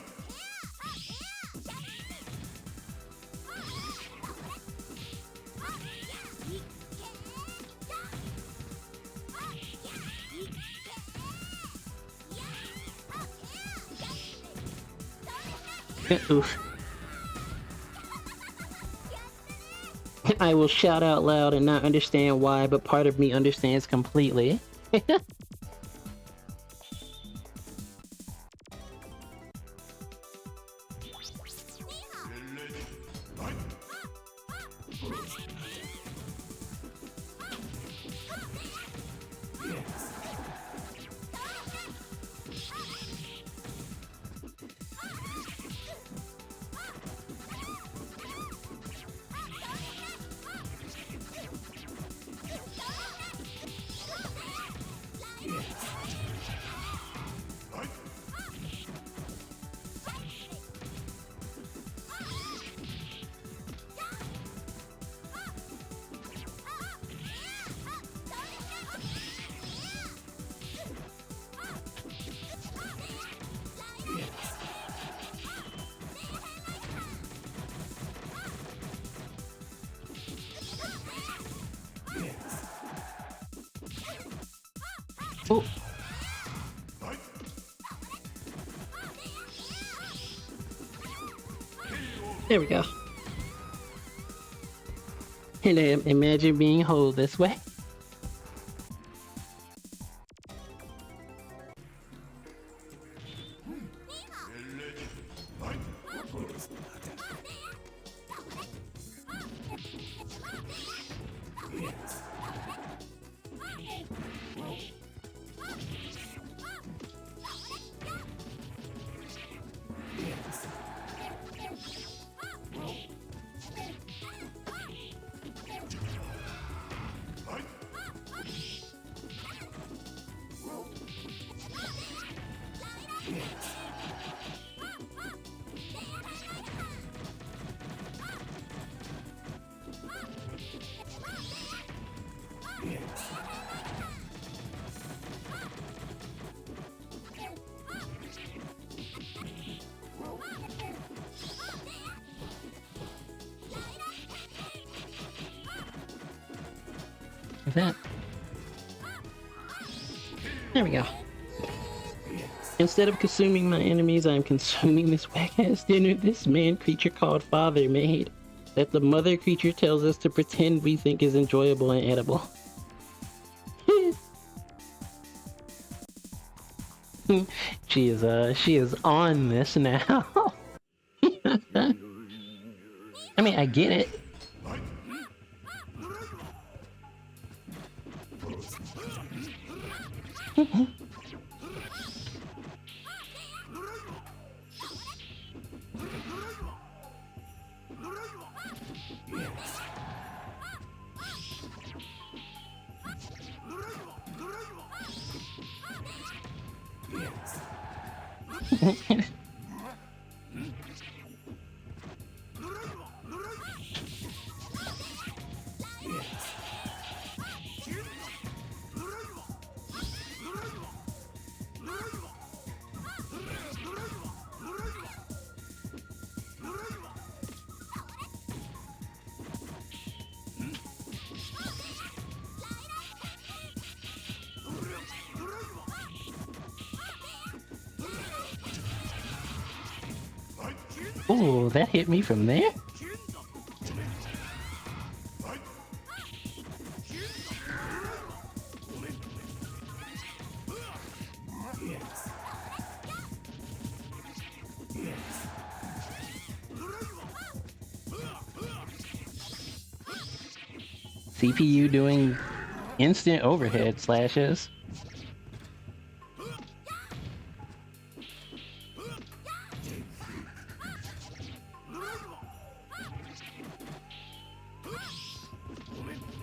A: Oof. I will shout out loud and not understand why, but part of me understands completely. Oh. There we go. And imagine being whole this way. Like that. There we go. Instead of consuming my enemies, I am consuming this whack-ass dinner this man creature called Father made, that the mother creature tells us to pretend we think is enjoyable and edible. She is on this now. I mean, I get it. Oh, that hit me from there? CPU doing instant overhead slashes.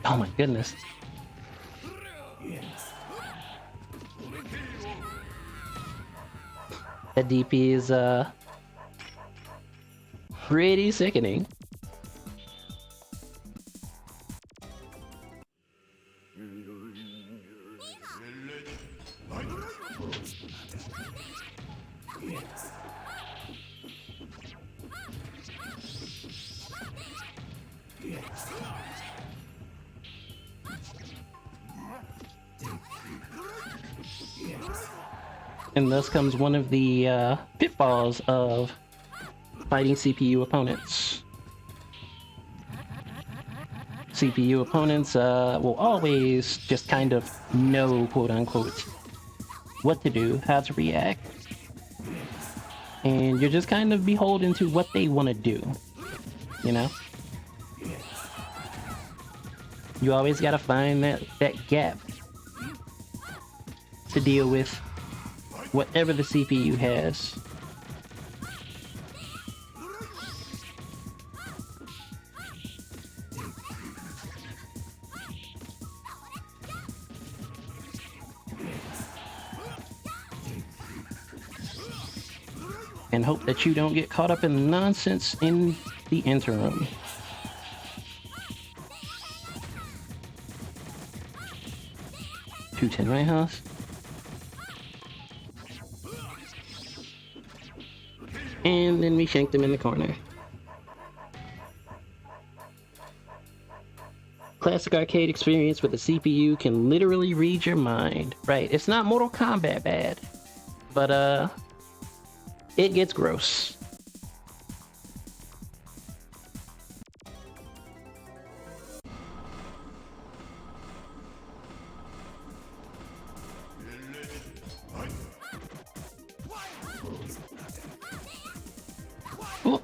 A: Oh my goodness. That DP is pretty sickening. And thus comes one of the pitfalls of fighting CPU opponents. CPU opponents will always just kind of know, quote unquote, what to do, how to react. And you're just kind of beholden to what they want to do, you know? You always gotta find that gap to deal with whatever the CPU has. And hope that you don't get caught up in nonsense in the interim. $210 right, house? And then we shanked him in the corner. Classic arcade experience with a CPU can literally read your mind. Right, it's not Mortal Kombat bad, but it gets gross. Oh.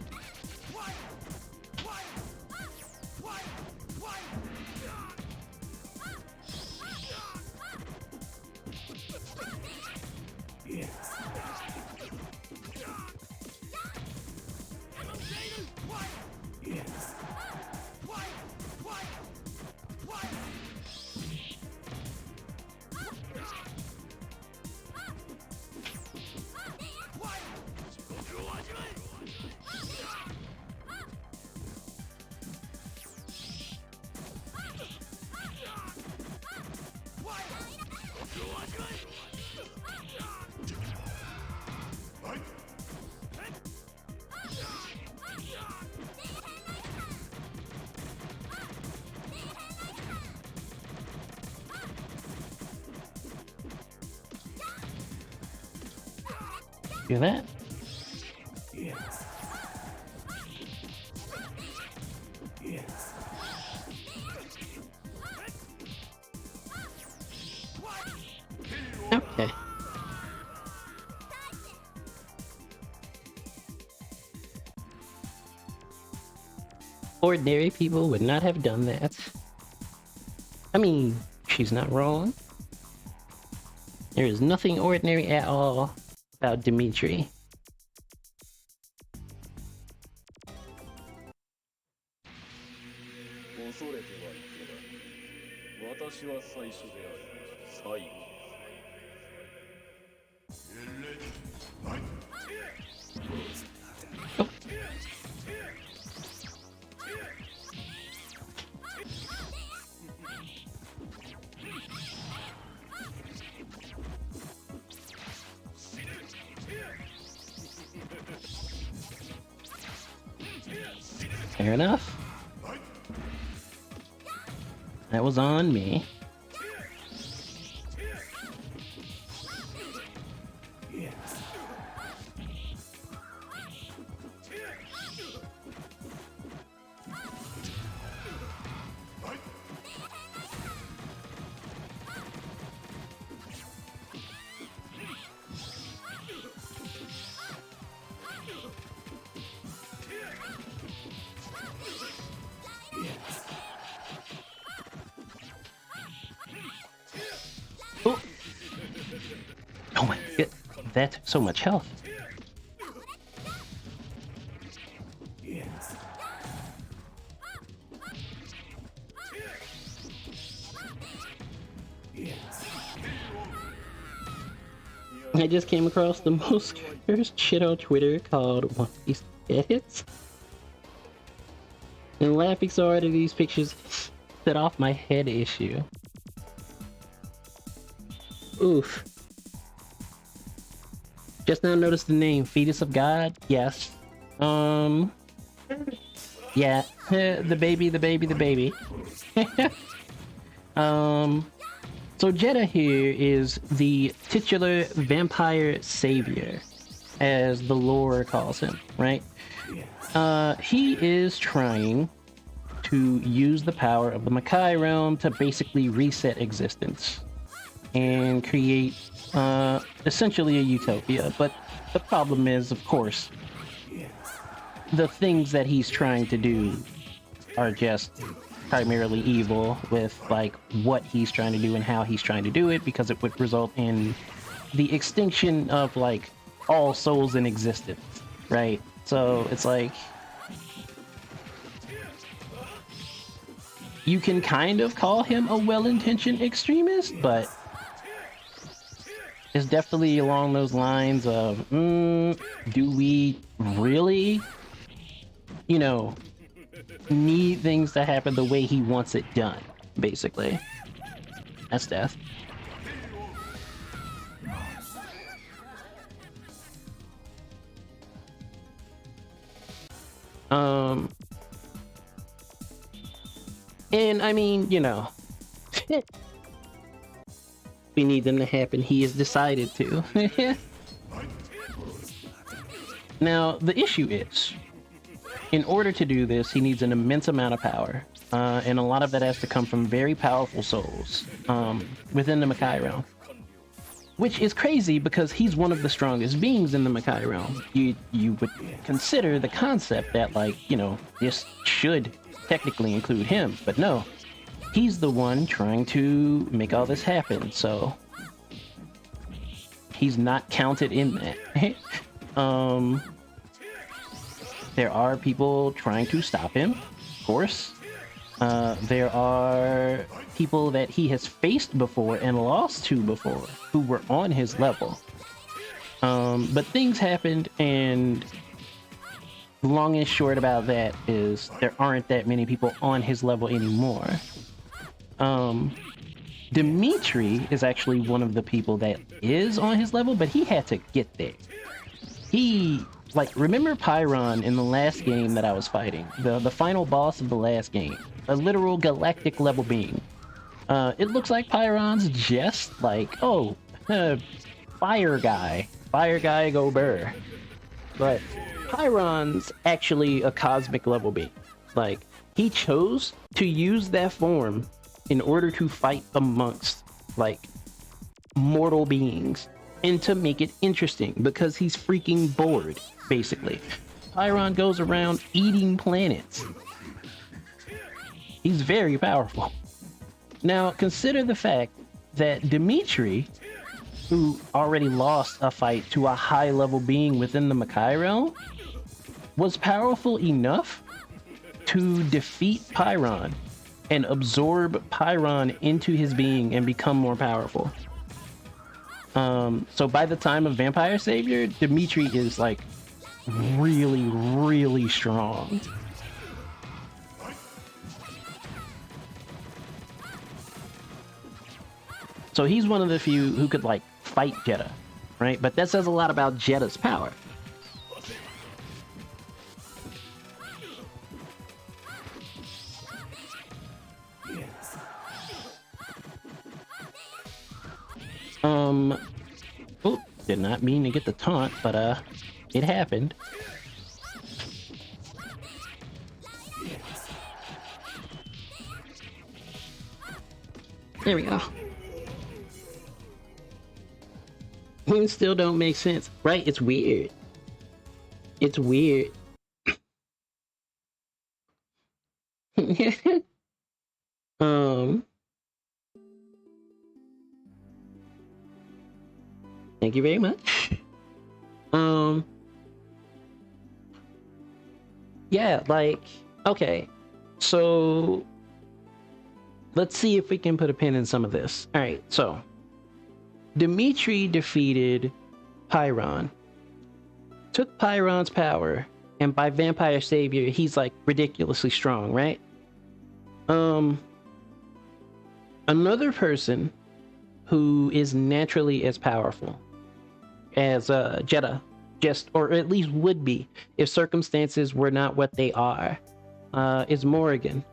A: Do that. Okay. Ordinary people would not have done that. I mean, she's not wrong. There is nothing ordinary at all about Dimitri. Oh. Fair enough. That was on me. Oh, oh my god, that's so much health. I just came across the most cursed shit on Twitter called One Piece Edits. And laughing so hard at these pictures set off my head issue. Oof. Just now noticed the name, Fetus of God? Yes. Yeah. The baby. So Jeddah here is the titular vampire savior, as the lore calls him, right? He is trying to use the power of the Makai realm to basically reset existence and create essentially a utopia. But the problem is, of course, the things that he's trying to do are just primarily evil, with like what he's trying to do and how he's trying to do it, because it would result in the extinction of like all souls in existence, right? So it's like you can kind of call him a well-intentioned extremist, but it's definitely along those lines of do we really, you know, need things to happen the way he wants it done, basically. That's death. And I mean, you know, we need them to happen. He has decided to. Now, the issue is, in order to do this, he needs an immense amount of power, and a lot of that has to come from very powerful souls within the Makai realm. Which is crazy, because he's one of the strongest beings in the Makai realm. You would consider the concept that, like, you know, this should technically include him, but no. He's the one trying to make all this happen, so he's not counted in that. There are people trying to stop him, of course. There are people that he has faced before and lost to before who were on his level. But things happened, and the long and short about that is there aren't that many people on his level anymore. Dimitri is actually one of the people that is on his level, but he had to get there. He, like, remember Pyron in the last game that I was fighting? The final boss of the last game. A literal galactic level being. It looks like Pyron's just like, oh, fire guy. Fire guy go burr. But Pyron's actually a cosmic level being. Like, he chose to use that form in order to fight amongst, like, mortal beings and to make it interesting because he's freaking bored, basically. Pyron goes around eating planets. He's very powerful. Now, consider the fact that Dimitri, who already lost a fight to a high-level being within the Makai realm, was powerful enough to defeat Pyron and absorb Pyron into his being and become more powerful. So by the time of Vampire Savior, Dimitri is like really, really strong. So he's one of the few who could like fight Jeddah, right? But that says a lot about Jeddah's power. Oh, did not mean to get the taunt, but it happened. There we go. It still don't make sense, right? It's weird. It's weird. Thank you very much. Yeah, like, okay. So let's see if we can put a pin in some of this. All right, so Dimitri defeated Pyron, took Pyron's power, and by Vampire Savior, he's like ridiculously strong, right? Another person who is naturally as powerful as Jeddah, or at least would be if circumstances were not what they are, is Morrigan.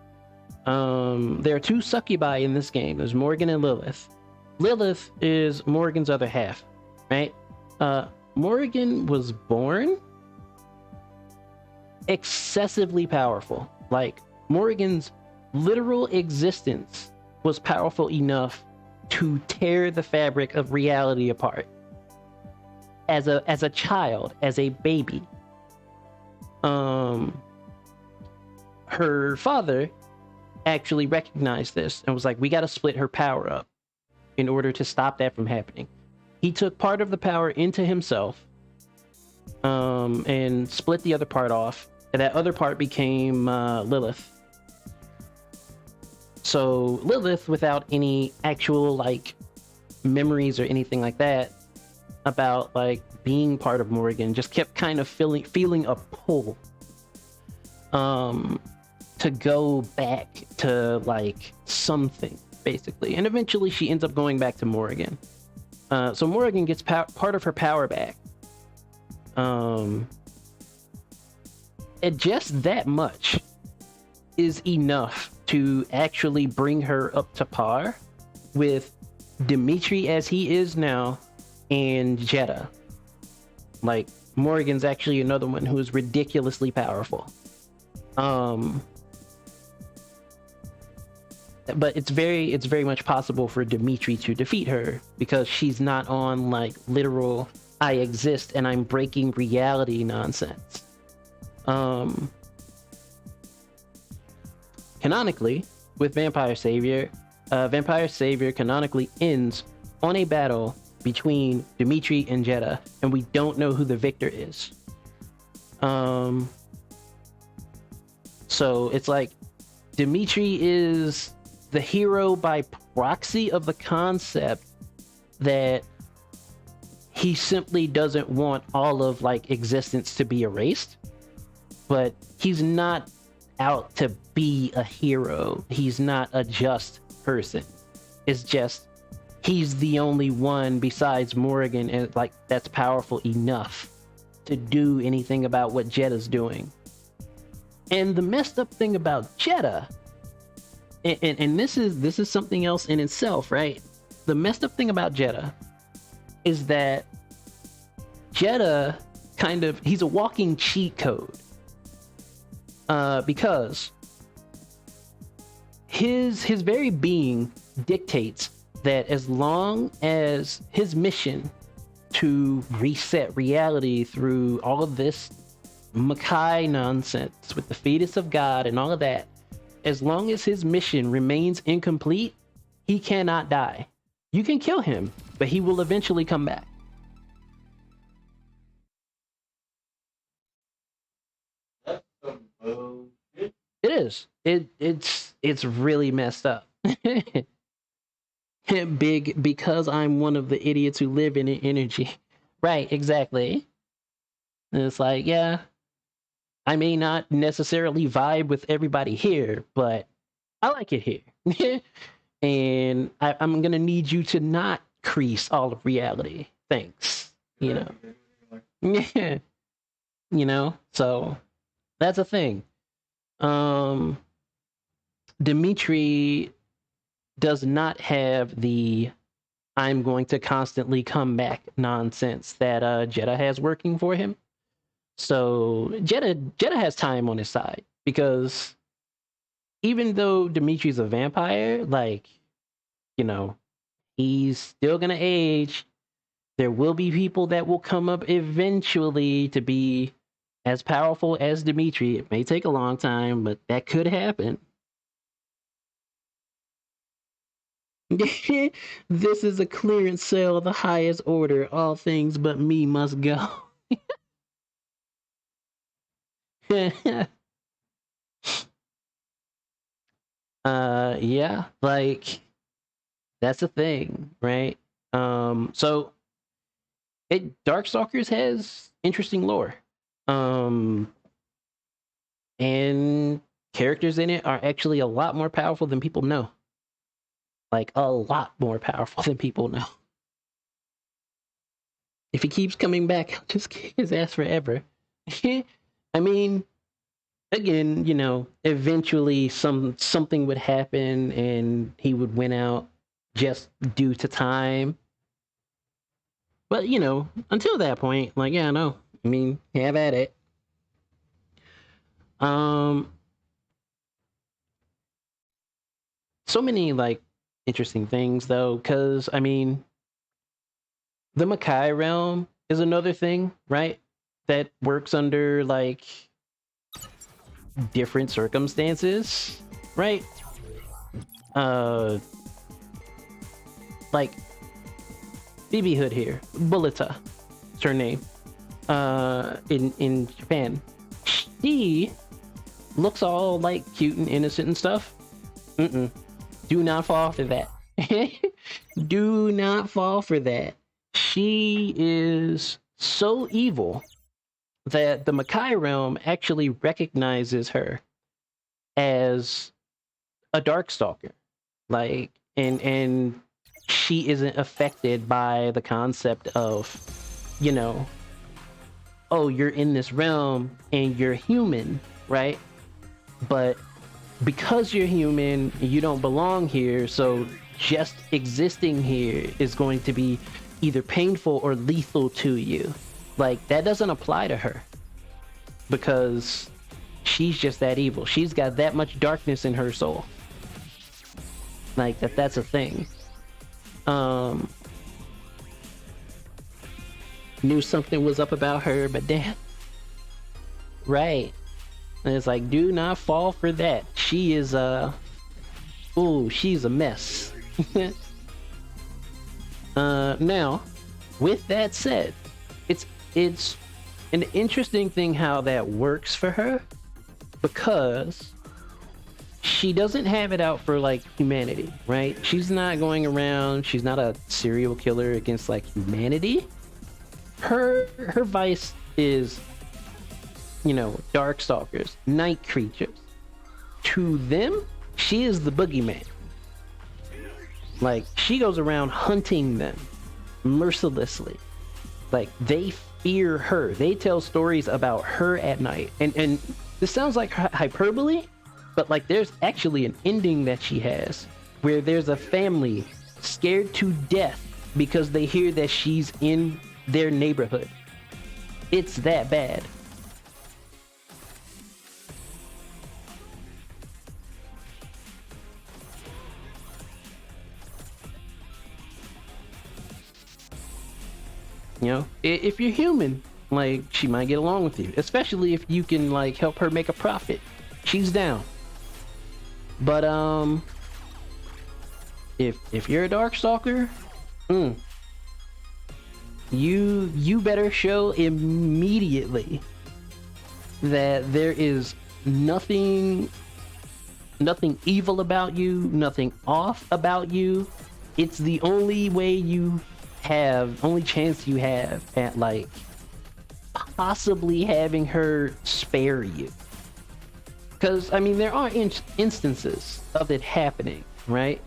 A: There are two succubi in this game. There's Morrigan and Lilith. Lilith is Morrigan's other half, right? Morrigan was born excessively powerful. Like, Morrigan's literal existence was powerful enough to tear the fabric of reality apart. As a child, as a baby. Her father actually recognized this and was like, we got to split her power up in order to stop that from happening. He took part of the power into himself, and split the other part off, and that other part became Lilith. So Lilith, without any actual like memories or anything like that about like being part of Morrigan, just kept kind of feeling a pull to go back to like something, basically. And eventually she ends up going back to Morrigan. So Morrigan gets part of her power back. And just that much is enough to actually bring her up to par with Dimitri as he is now and Jeddah. Like, Morrigan's actually another one who is ridiculously powerful. But it's very much possible for Dimitri to defeat her because she's not on like literal I exist and I'm breaking reality nonsense. Canonically, with Vampire Savior canonically ends on a battle between Dimitri and Jeddah, and we don't know who the victor is. So it's like Dimitri is the hero by proxy of the concept that he simply doesn't want all of like existence to be erased, but he's not out to be a hero. He's not a just person. It's just he's the only one besides Morrigan and like that's powerful enough to do anything about what Jeddah's doing. And the messed up thing about Jeddah, and this is something else in itself, right? The messed up thing about Jeddah is that Jeddah he's a walking cheat code. Because his very being dictates that as long as his mission to reset reality through all of this Makai nonsense with the fetus of God and all of that, as long as his mission remains incomplete, he cannot die. You can kill him, but he will eventually come back.
B: That's some bullshit.
A: It is. It's really messed up. Big because I'm one of the idiots who live in energy. Right, exactly. And it's like, yeah, I may not necessarily vibe with everybody here, but I like it here. And I'm gonna need you to not crease all of reality. Thanks. You know. Yeah. You know, so that's a thing. Dimitri does not have the I'm going to constantly come back nonsense that Jeddah has working for him. So Jeddah has time on his side, because even though Dimitri's a vampire, like, you know, he's still gonna age. There will be people that will come up eventually to be as powerful as Dimitri. It may take a long time, but that could happen. This is a clearance sale of the highest order. All things but me must go. Yeah, like, that's the thing, right? So Darkstalkers has interesting lore. And characters in it are actually a lot more powerful than people know. Like, a lot more powerful than people know. If he keeps coming back, I'll just kick his ass forever. I mean, again, you know, eventually something would happen and he would win out just due to time. But, you know, until that point, like, yeah, no. I mean, have at it. So many, like, interesting things, though, because, I mean, the Makai realm is another thing, right? That works under, like, different circumstances, right? Like, BB Hood here, Bulleta, it's her name, in Japan. She looks all, like, cute and innocent and stuff. Do not fall for that. Do not fall for that. She is so evil that the Makai realm actually recognizes her as a Darkstalker. Like, and she isn't affected by the concept of, you know, oh, you're in this realm and you're human, right? But because you're human, you don't belong here, so just existing here is going to be either painful or lethal to you. Like, that doesn't apply to her, because she's just that evil. She's got that much darkness in her soul. Like, that's a thing. Knew something was up about her, but damn. Right. And it's like, do not fall for that. She is she's a mess. Now, with that said, it's an interesting thing how that works for her, because she doesn't have it out for, like, humanity, right? She's not going around, she's not a serial killer against, like, humanity. Her vice is, you know, Darkstalkers, night creatures. To them, she is the boogeyman. Like, she goes around hunting them mercilessly. Like, they fear her. They tell stories about her at night. And this sounds like hyperbole, but, like, there's actually an ending that she has where there's a family scared to death because they hear that she's in their neighborhood. It's that bad. You know, if you're human, like, she might get along with you, especially if you can like help her make a profit. She's down. But if you're a Darkstalker, you better show immediately that there is nothing evil about you, nothing off about you. It's the only way you have, only chance you have at like possibly having her spare you. Because I mean, there are instances of it happening, right?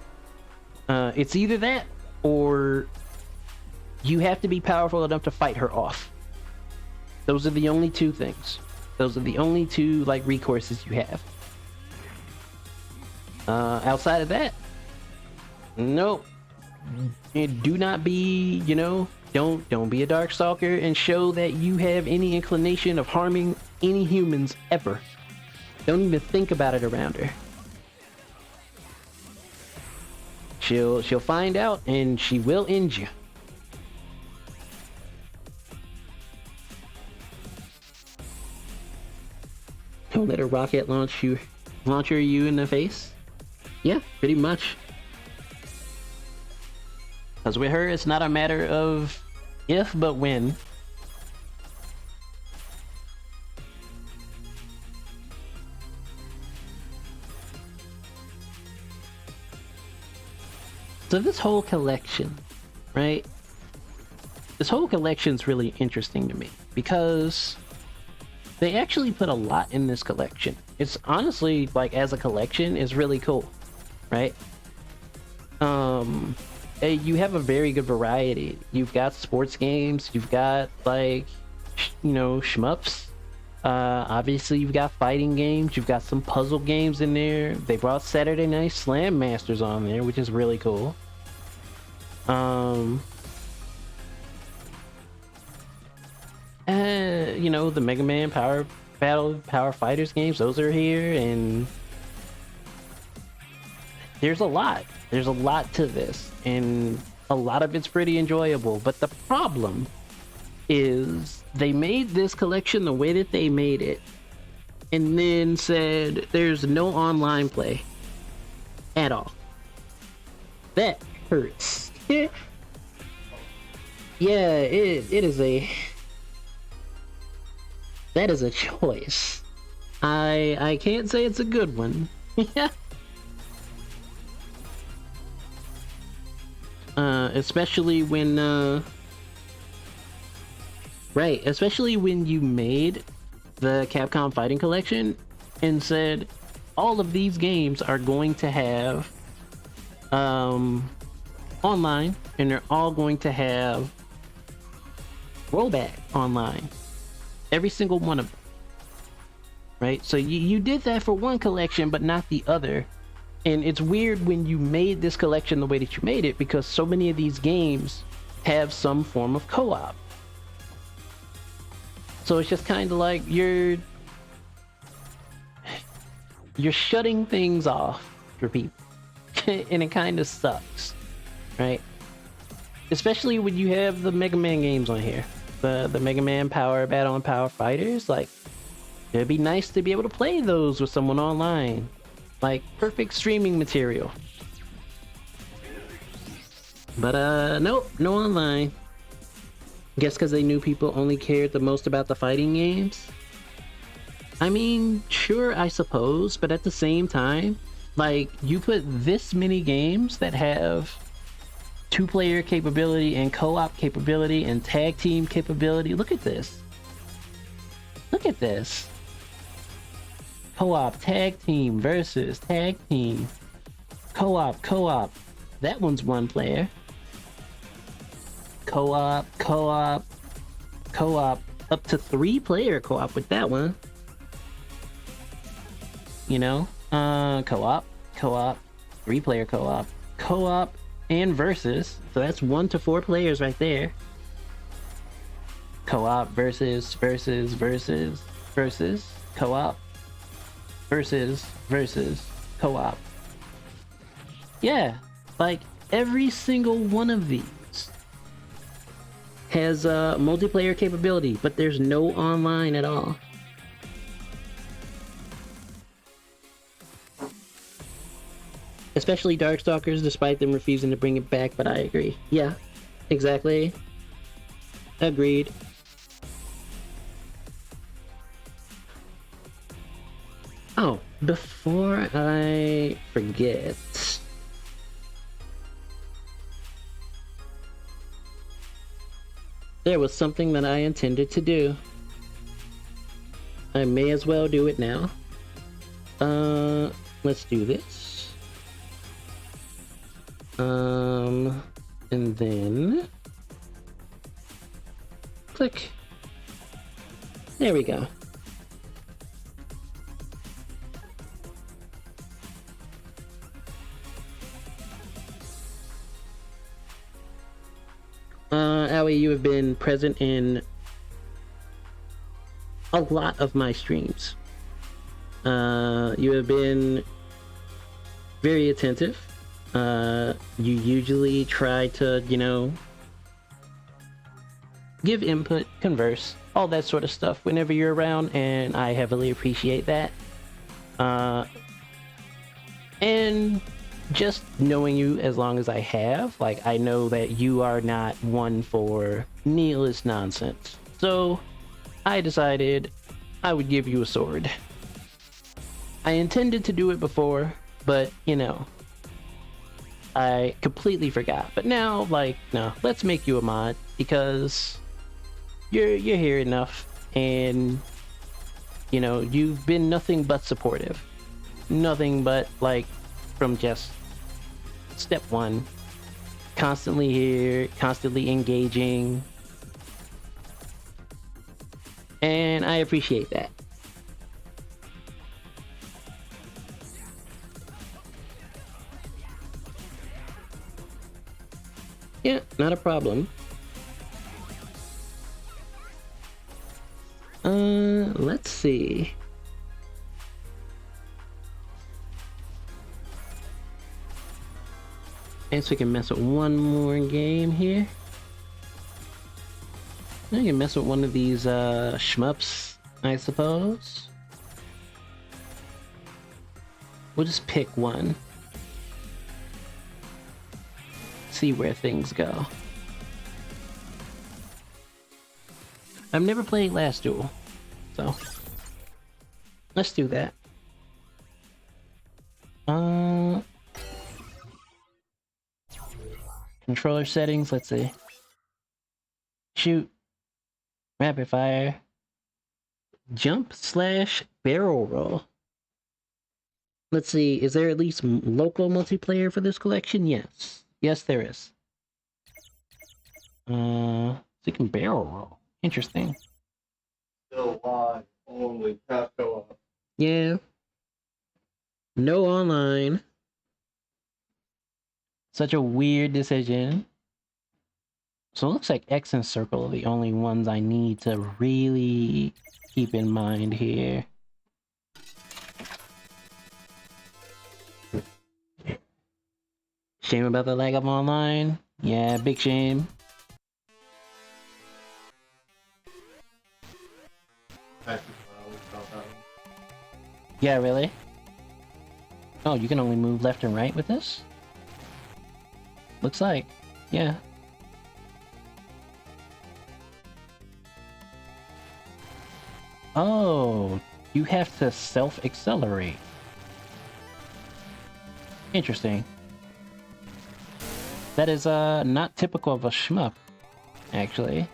A: It's either that or you have to be powerful enough to fight her off. Those are the only two things. Those are the only two like recourses you have. Outside of that, nope. And do not be, you know, don't be a Darkstalker and show that you have any inclination of harming any humans ever. Don't even think about it around her. She'll find out and she will end you. Don't let a rocket launcher you in the face. Yeah, pretty much. Because with her, it's not a matter of if, but when. So this whole collection, right? This whole collection's really interesting to me because they actually put a lot in this collection. It's honestly, like, as a collection, is really cool, right? You have a very good variety. You've got sports games, you've got like, you know, shmups. Obviously you've got fighting games, you've got some puzzle games in there. They brought Saturday Night Slam Masters on there, which is really cool. You know, the Mega Man Power Fighters games, those are here, and there's a lot to this, and a lot of it's pretty enjoyable. But the problem is they made this collection the way that they made it and then said there's no online play at all. That hurts. Yeah, that is a choice. I can't say it's a good one. Especially when especially when you made the Capcom Fighting Collection and said all of these games are going to have online, and they're all going to have rollback online, every single one of them, right? So you did that for one collection but not the other. And it's weird when you made this collection the way that you made it, because so many of these games have some form of co-op. So it's just kind of like you're shutting things off for people. And it kind of sucks, right? Especially when you have the Mega Man games on here. The Mega Man Power Battle and Power Fighters. Like, it'd be nice to be able to play those with someone online. Like, perfect streaming material. But nope, no online. Guess because they knew people only cared the most about the fighting games? I mean, sure, I suppose, but at the same time, like, you put this many games that have two-player capability and co-op capability and tag team capability. Look at this. Look at this. Co-op, tag team versus tag team. Co-op. That one's one player. Co-op. Up to 3-player co-op with that one. You know? Co-op. 3-player co-op, and versus. So that's 1 to 4 players right there. co-op versus co-op versus co-op. Yeah, like every single one of these has multiplayer capability, but there's no online at all. Especially Darkstalkers, despite them refusing to bring it back, but I agree. Yeah, exactly. Agreed. Oh, before I forget, there was something that I intended to do. I may as well do it now. Let's do this. And then click. There we go. Aoi, you have been present in a lot of my streams. You have been very attentive. You usually try to, you know, give input, converse, all that sort of stuff whenever you're around, and I heavily appreciate that. And just knowing you as long as I have, like, I know that you are not one for needless nonsense. So I decided I would give you a sword. I intended to do it before, but, you know, I completely forgot. But now, like, no, let's make you a mod, because you're here enough, and, you know, you've been nothing but supportive. Nothing but, like, from just step one, constantly here, constantly engaging, and I appreciate that. Yeah, not a problem. Let's see. Guess we can mess with one more game here. I can mess with one of these shmups, I suppose. We'll just pick one. See where things go. I've never played Last Duel, so let's do that. Controller settings, let's see. Shoot. Rapid fire. Jump / barrel roll. Let's see, is there at least local multiplayer for this collection? Yes. Yes, there is. So you can barrel roll. Interesting.
B: Still live, only Capcom.
A: Yeah. No online. Such a weird decision. So it looks like X and Circle are the only ones I need to really keep in mind here. Shame about the lag of online. Yeah, big shame. Yeah, really? Oh, you can only move left and right with this? Looks like. Yeah. Oh, you have to self-accelerate. Interesting. That is not typical of a shmup, actually.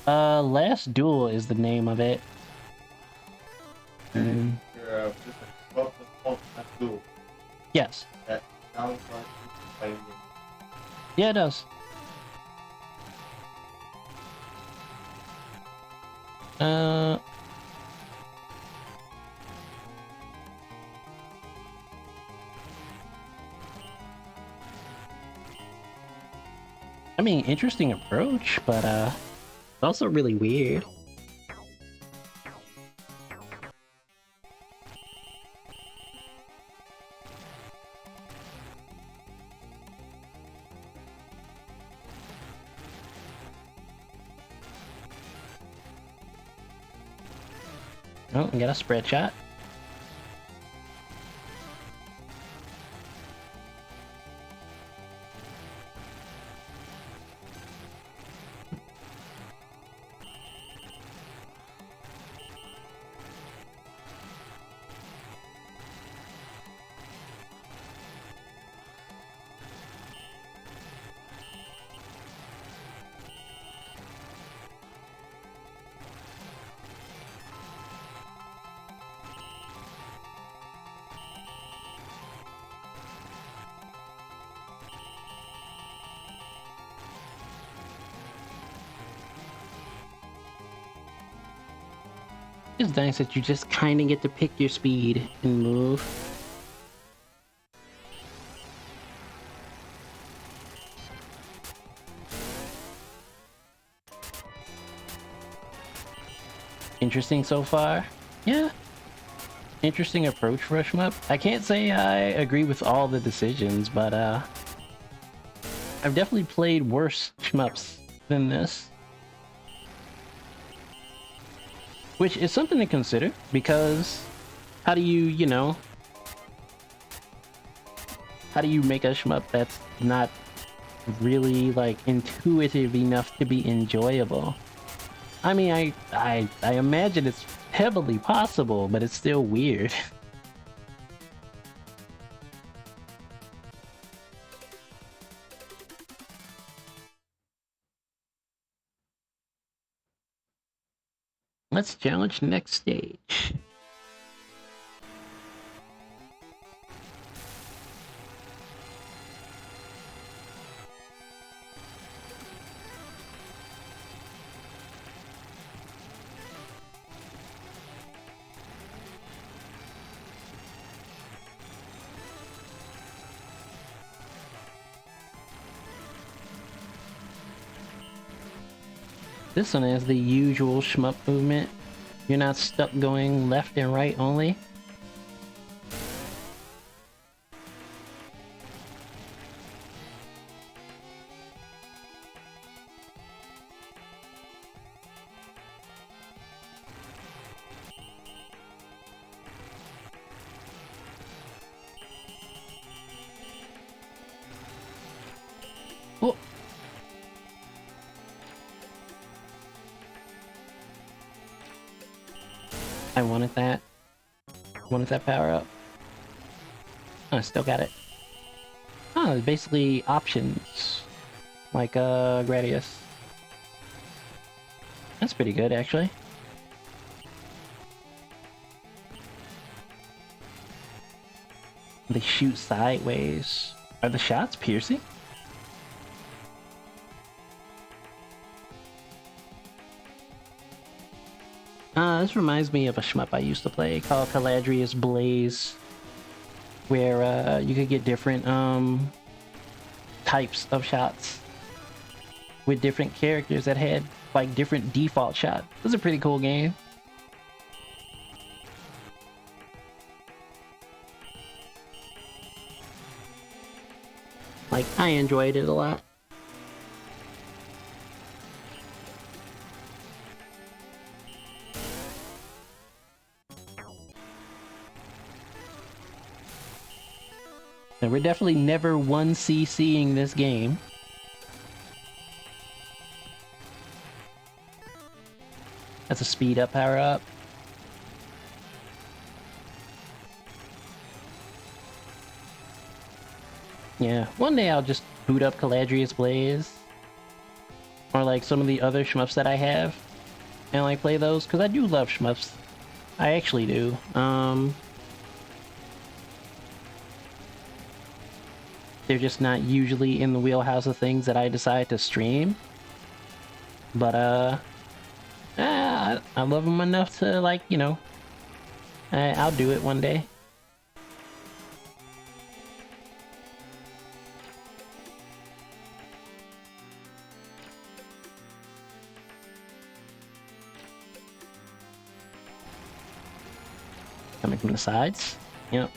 A: Last Duel is the name of it. Yes.
B: That sounds like
A: Yeah, it does. I mean, interesting approach, but also really weird. Oh, we got a spread shot. It's nice that you just kind of get to pick your speed and move. Interesting so far. Yeah. Interesting approach for a shmup. I can't say I agree with all the decisions, but I've definitely played worse shmups than this. Which is something to consider, because how do you, you know, how do you make a shmup that's not really, like, intuitive enough to be enjoyable? I mean, I imagine it's heavily possible, but it's still weird. Let's challenge next stage. This one has the usual shmup movement. You're not stuck going left and right only. Oh. I wanted that. Wanted that power up. Oh, I still got it. Oh, it's basically options. Like, Gradius. That's pretty good, actually. They shoot sideways. Are the shots piercing? This reminds me of a shmup I used to play called Caladrius Blaze, where you could get different types of shots with different characters that had like different default shots. It was a pretty cool game. Like, I enjoyed it a lot. And we're definitely never 1CCing this game. That's a speed up power up. Yeah, one day I'll just boot up Caladrius Blaze. Or like some of the other shmups that I have. And like play those, because I do love shmups. I actually do. They're just not usually in the wheelhouse of things that I decide to stream. But, I love them enough to, like, you know, I'll do it one day. Coming from the sides. Yep.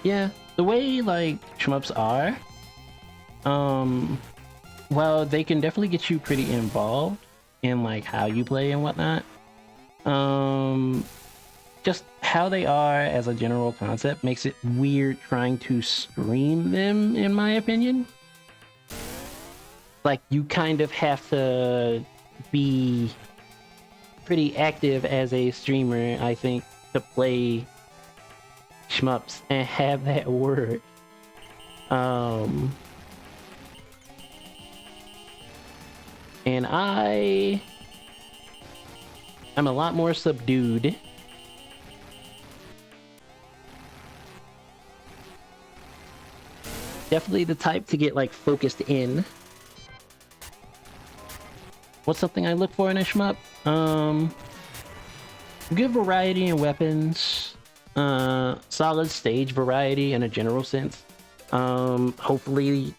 A: Yeah, the way like shmups are, while they can definitely get you pretty involved in like how you play and whatnot, just how they are as a general concept makes it weird trying to stream them, in my opinion. Like, you kind of have to be pretty active as a streamer, I think, to play shmups and have that word. And I'm a lot more subdued. Definitely the type to get like focused in. What's something I look for in a shmup? Good variety in weapons, solid stage variety in a general sense. Hopefully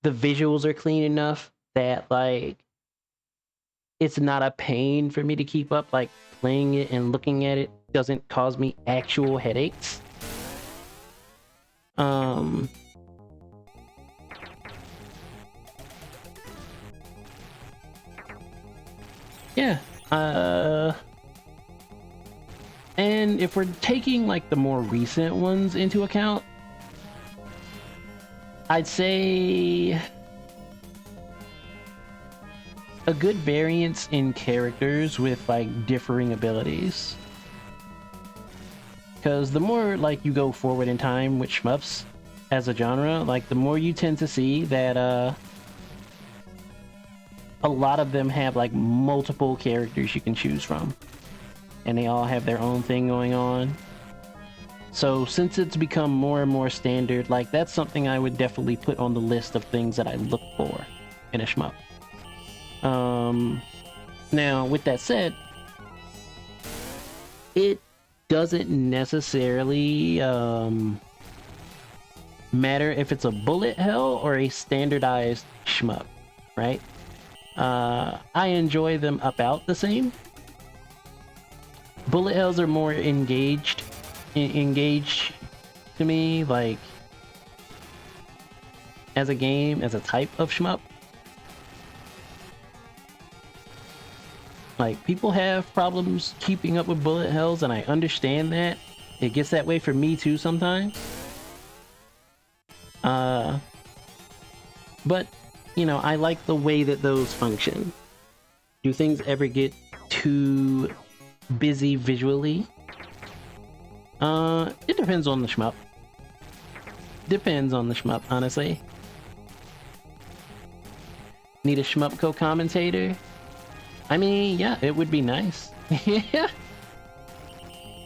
A: the visuals are clean enough that like it's not a pain for me to keep up. Like, playing it and looking at it doesn't cause me actual headaches. Yeah. And if we're taking like the more recent ones into account, I'd say a good variance in characters with like differing abilities. Because the more like you go forward in time with shmups as a genre, like the more you tend to see that a lot of them have like multiple characters you can choose from, and they all have their own thing going on. So since it's become more and more standard, like that's something I would definitely put on the list of things that I look for in a shmup. Now with that said, it doesn't necessarily matter if it's a bullet hell or a standardized shmup, right? I enjoy them about the same. Bullet hells are more engaged to me, like as a game, as a type of shmup. Like, people have problems keeping up with bullet hells, and I understand that. It gets that way for me too sometimes. But you know, I like the way that those function. Do things ever get too busy visually? It depends on the shmup. Depends on the shmup, honestly. Need a shmup co-commentator? I mean, yeah, it would be nice. Yeah.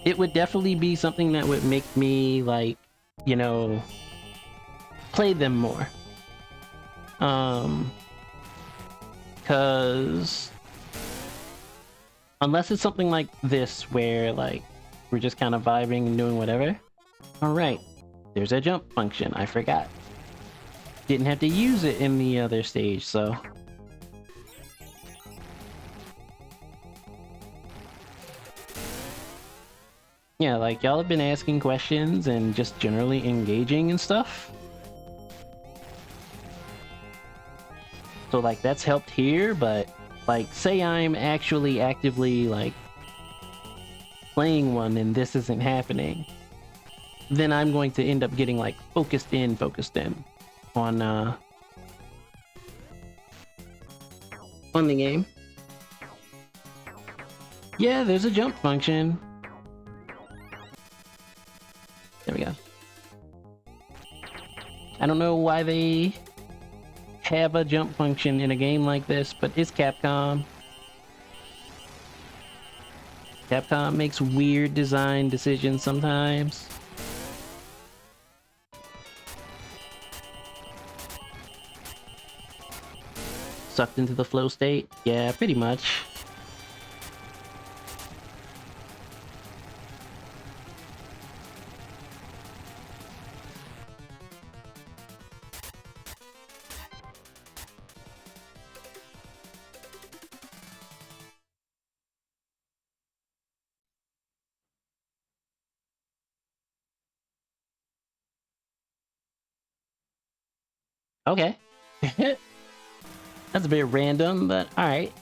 A: It would definitely be something that would make me, like, you know, play them more. Cause unless it's something like this where like we're just kind of vibing and doing whatever. All right, there's a jump function. I forgot. Didn't have to use it in the other stage, so. Yeah, like y'all have been asking questions and just generally engaging and stuff. So like that's helped here, but like say I'm actually actively like playing one and this isn't happening, then I'm going to end up getting like focused in on the game. Yeah, there's a jump function. There we go. I don't know why they have a jump function in a game like this, but it's Capcom. Capcom makes weird design decisions sometimes. Sucked into the flow state? Yeah, pretty much. Okay. That's a bit random, but alright.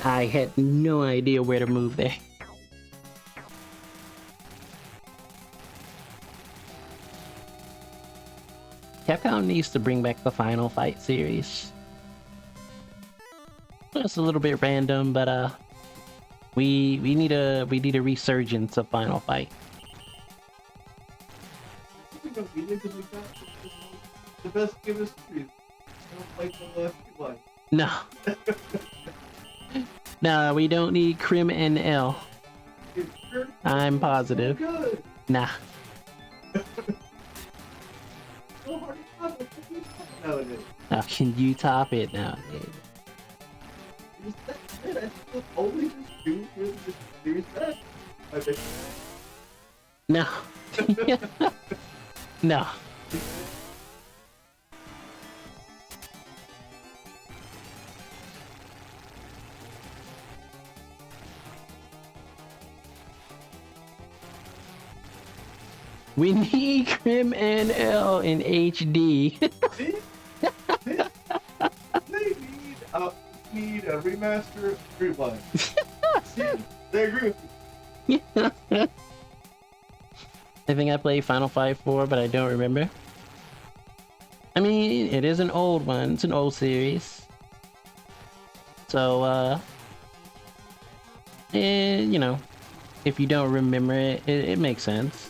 A: I had no idea where to move there. Capcom needs to bring back the Final Fight series. It's a little bit random, but we need a resurgence of Final Fight.
B: The best game is street. I don't like the last one.
A: No. No, we don't need Crim and L. I'm positive.
B: Good.
A: Nah.
B: So hard to top it. Nowadays.
A: How can you top it nowadays?
B: That's only just do with the series that. I think.
A: No. No. We need Crim and L in HD.
B: They need a remaster of Street One. See, they agree with me.
A: I think I played Final Fight 4, but I don't remember. I mean, it is an old one. It's an old series. So, you know, if you don't remember it, it makes sense.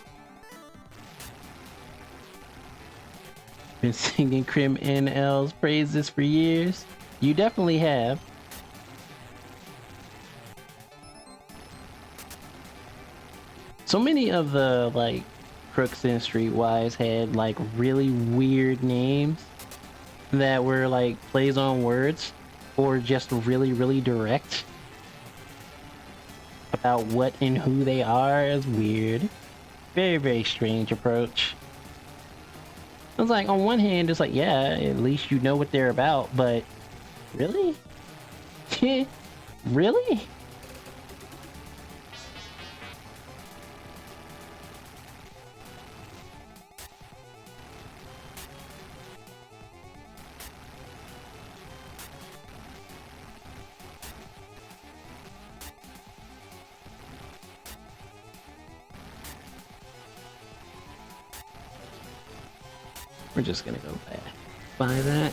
A: Been singing Crim and L's praises for years. You definitely have. So many of the, like, Crooks and Streetwise had, like, really weird names that were, like, plays on words or just really, really direct about what and who they are. Is weird. Very, very strange approach. I was like, on one hand, it's like, yeah, at least you know what they're about, but really? Really? We're just gonna go back by that.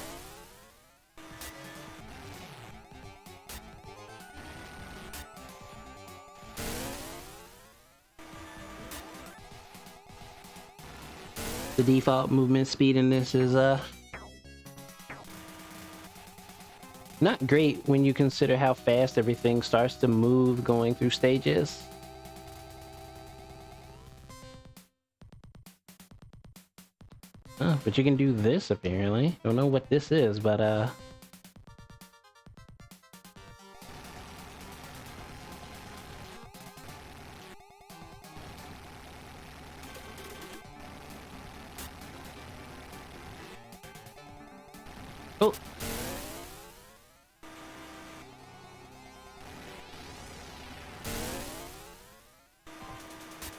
A: The default movement speed in this is not great when you consider how fast everything starts to move going through stages. Oh, but you can do this apparently. Don't know what this is, but oh.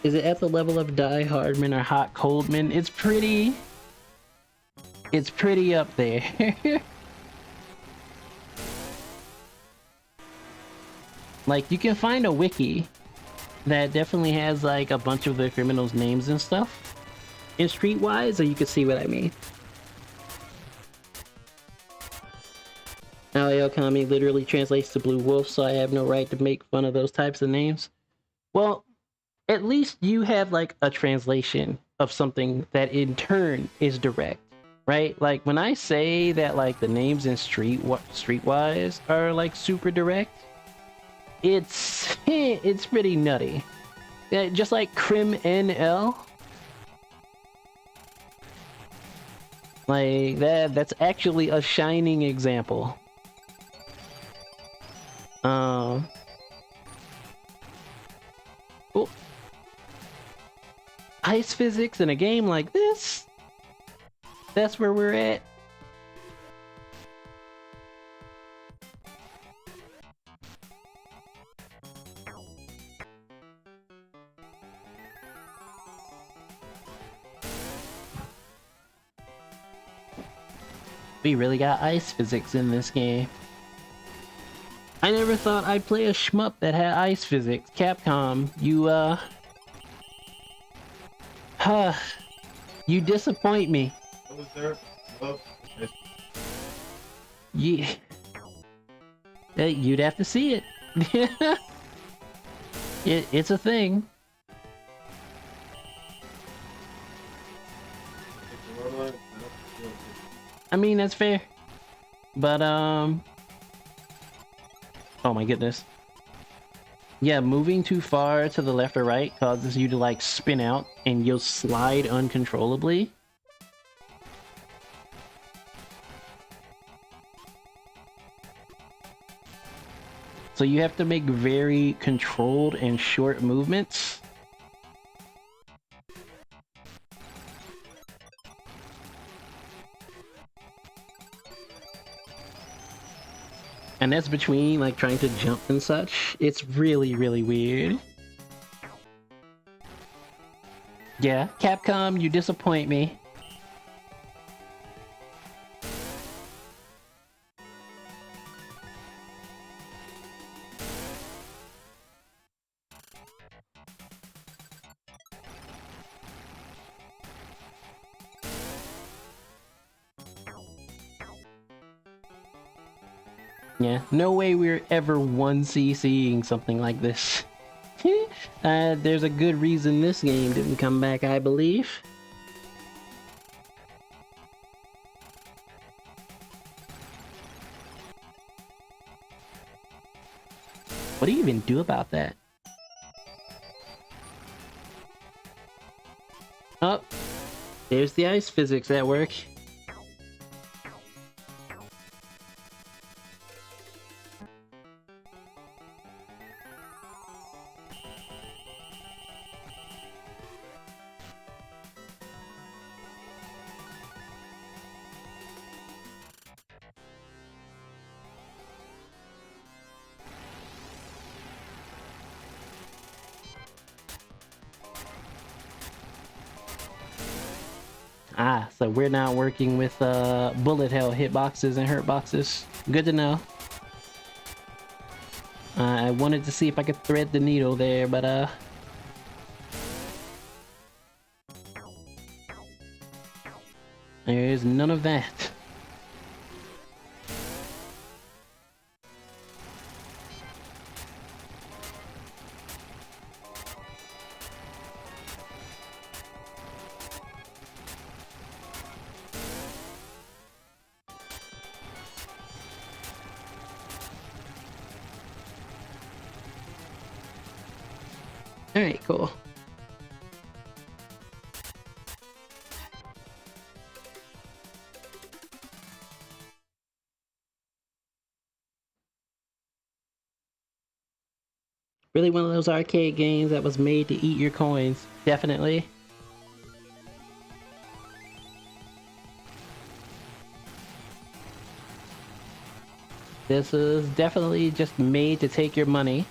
A: Is it at the level of Die Hardman or Hot Coldman? It's pretty up there. Like, you can find a wiki that definitely has like a bunch of the criminals' names and stuff in Streetwise, so you can see what I mean. Alio Kami literally translates to Blue Wolf, so I have no right to make fun of those types of names. Well, at least you have like a translation of something that in turn is direct. Right? Like, when I say that, like, the names in Streetwise are, like, super direct, it's pretty nutty. Yeah, just like Crim NL. Like, that's actually a shining example Um, well, ice physics in a game like this? That's where we're at. We really got ice physics in this game. I never thought I'd play a shmup that had ice physics. Capcom, you disappoint me.
B: What was there? Oh,
A: Yeah, you'd have to see it. It's a thing. I mean, that's fair. But, oh my goodness. Yeah, moving too far to the left or right causes you to, like, spin out and you'll slide uncontrollably. So you have to make very controlled and short movements. And that's between, like, trying to jump and such. It's really, really weird. Yeah, Capcom, you disappoint me. Yeah, no way we're ever 1CCing something like this. There's a good reason this game didn't come back, I believe. What do you even do about that? Oh, there's the ice physics at work. Ah, so we're now working with bullet hell hitboxes and hurt boxes. Good to know. I wanted to see if I could thread the needle there, but there's none of that. Alright, cool. Really one of those arcade games that was made to eat your coins. Definitely. This is definitely just made to take your money.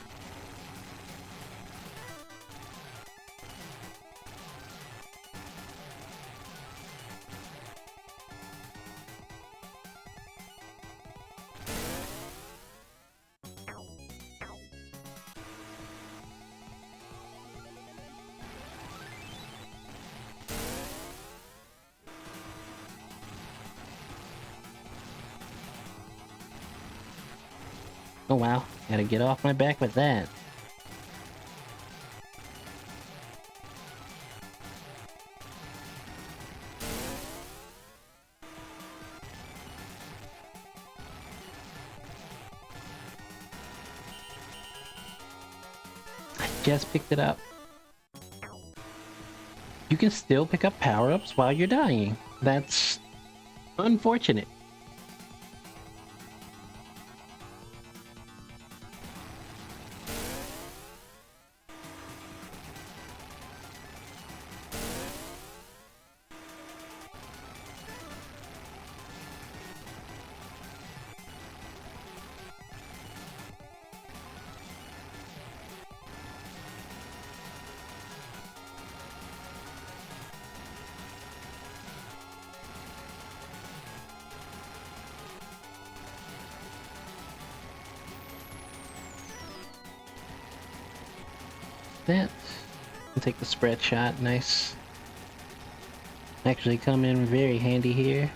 A: Oh wow, gotta get off my back with that. I just picked it up. You can still pick up power-ups while you're dying. That's unfortunate. that. And take the spread shot. Nice. Actually come in very handy here.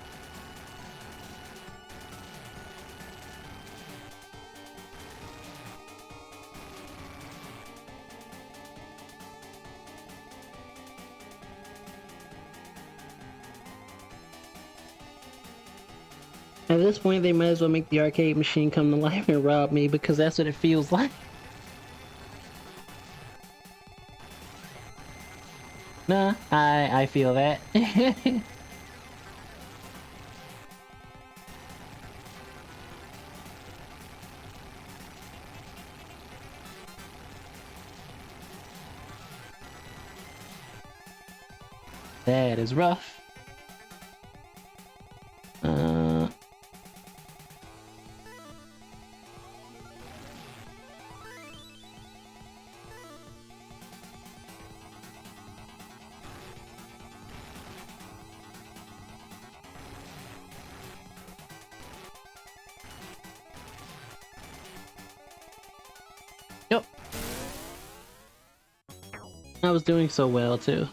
A: At this point, they might as well make the arcade machine come to life and rob me, because that's what it feels like. Nah, I feel that. That is rough. Yep. I was doing so well too.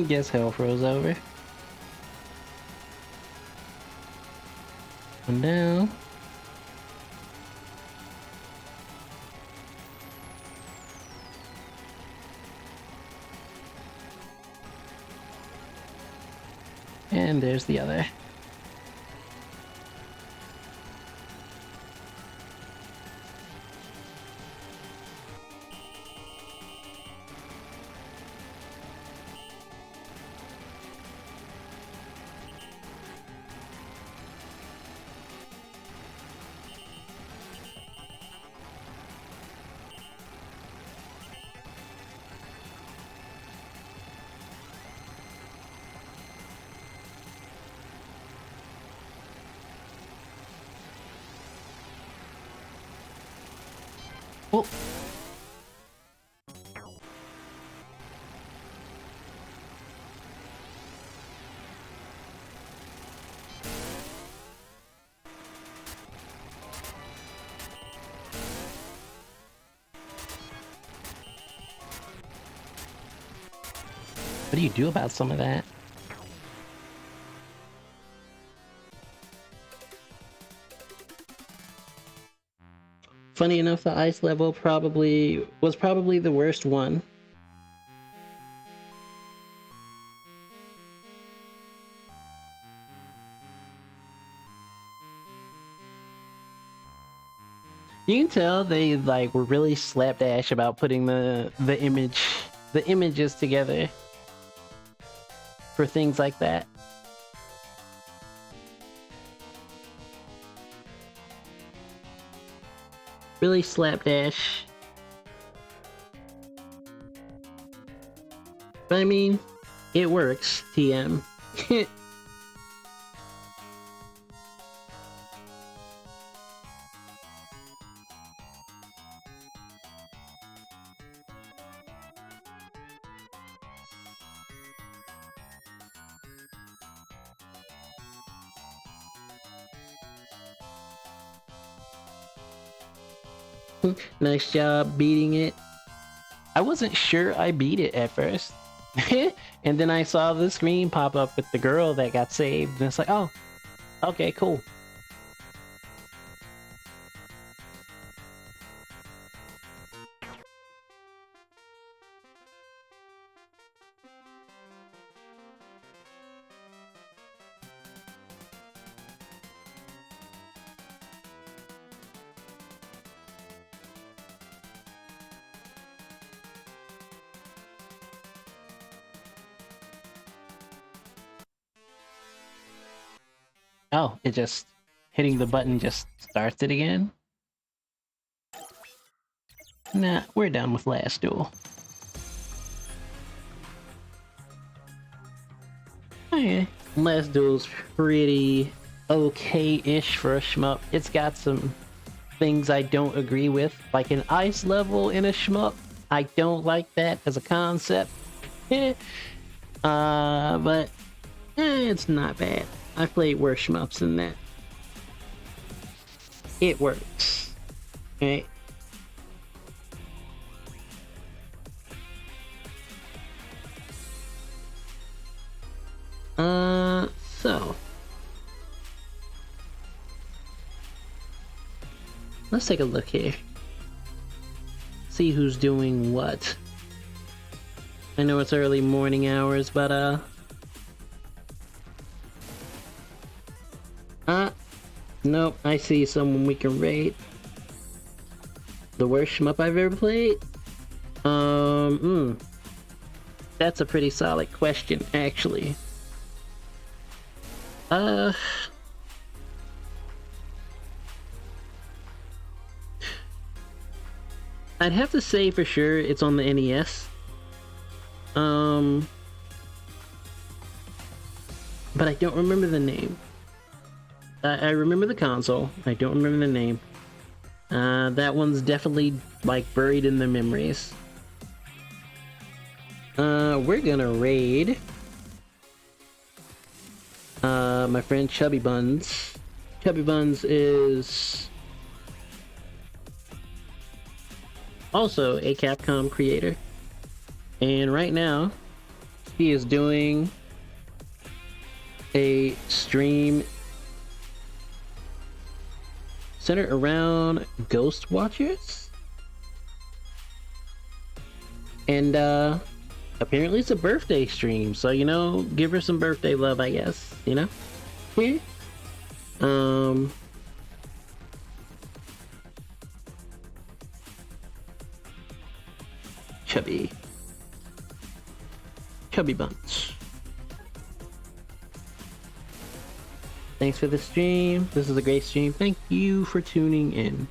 A: Guess hell froze over. One down. And there's the other. Oh. What do you do about some of that? Funny enough, the ice level was probably the worst one. You can tell they like were really slapdash about putting the images together for things like that. Really slapdash. But I mean, it works, TM. Nice job beating it. I wasn't sure I beat it at first. And then I saw the screen pop up with the girl that got saved, and it's like, oh, okay, cool. Oh, it just hitting the button just starts it again? Nah, we're done with last duel. Last Duel's pretty okay-ish for a shmup. It's got some things I don't agree with, like an ice level in a shmup. I don't like that as a concept. But it's not bad. I've played worse shmups than that. It works. Right? So let's take a look here. See who's doing what. I know it's early morning hours, but nope, I see someone we can raid. The worst shmup I've ever played? That's a pretty solid question, actually. I'd have to say for sure it's on the NES. But I don't remember the name. I remember the console. I don't remember the name. That one's definitely like buried in the memories. We're gonna raid my friend Chubby Buns. Chubby Buns is also a Capcom creator, and right now he is doing a stream centered around Ghost Watchers, and apparently it's a birthday stream, so you know, give her some birthday love, I guess, you know. Yeah. Chubby Buns. Thanks for the stream. This is a great stream. Thank you for tuning in.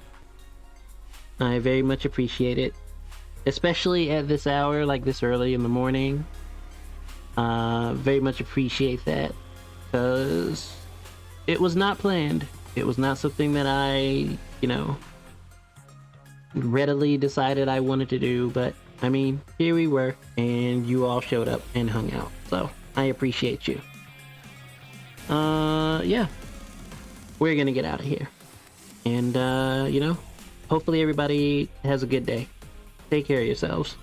A: I very much appreciate it. Especially at this hour, like this early in the morning. Very much appreciate that. Because it was not planned. It was not something that I, you know, readily decided I wanted to do. But, I mean, here we were. And you all showed up and hung out. So, I appreciate you. Yeah. We're gonna get out of here. And, you know, hopefully everybody has a good day. Take care of yourselves.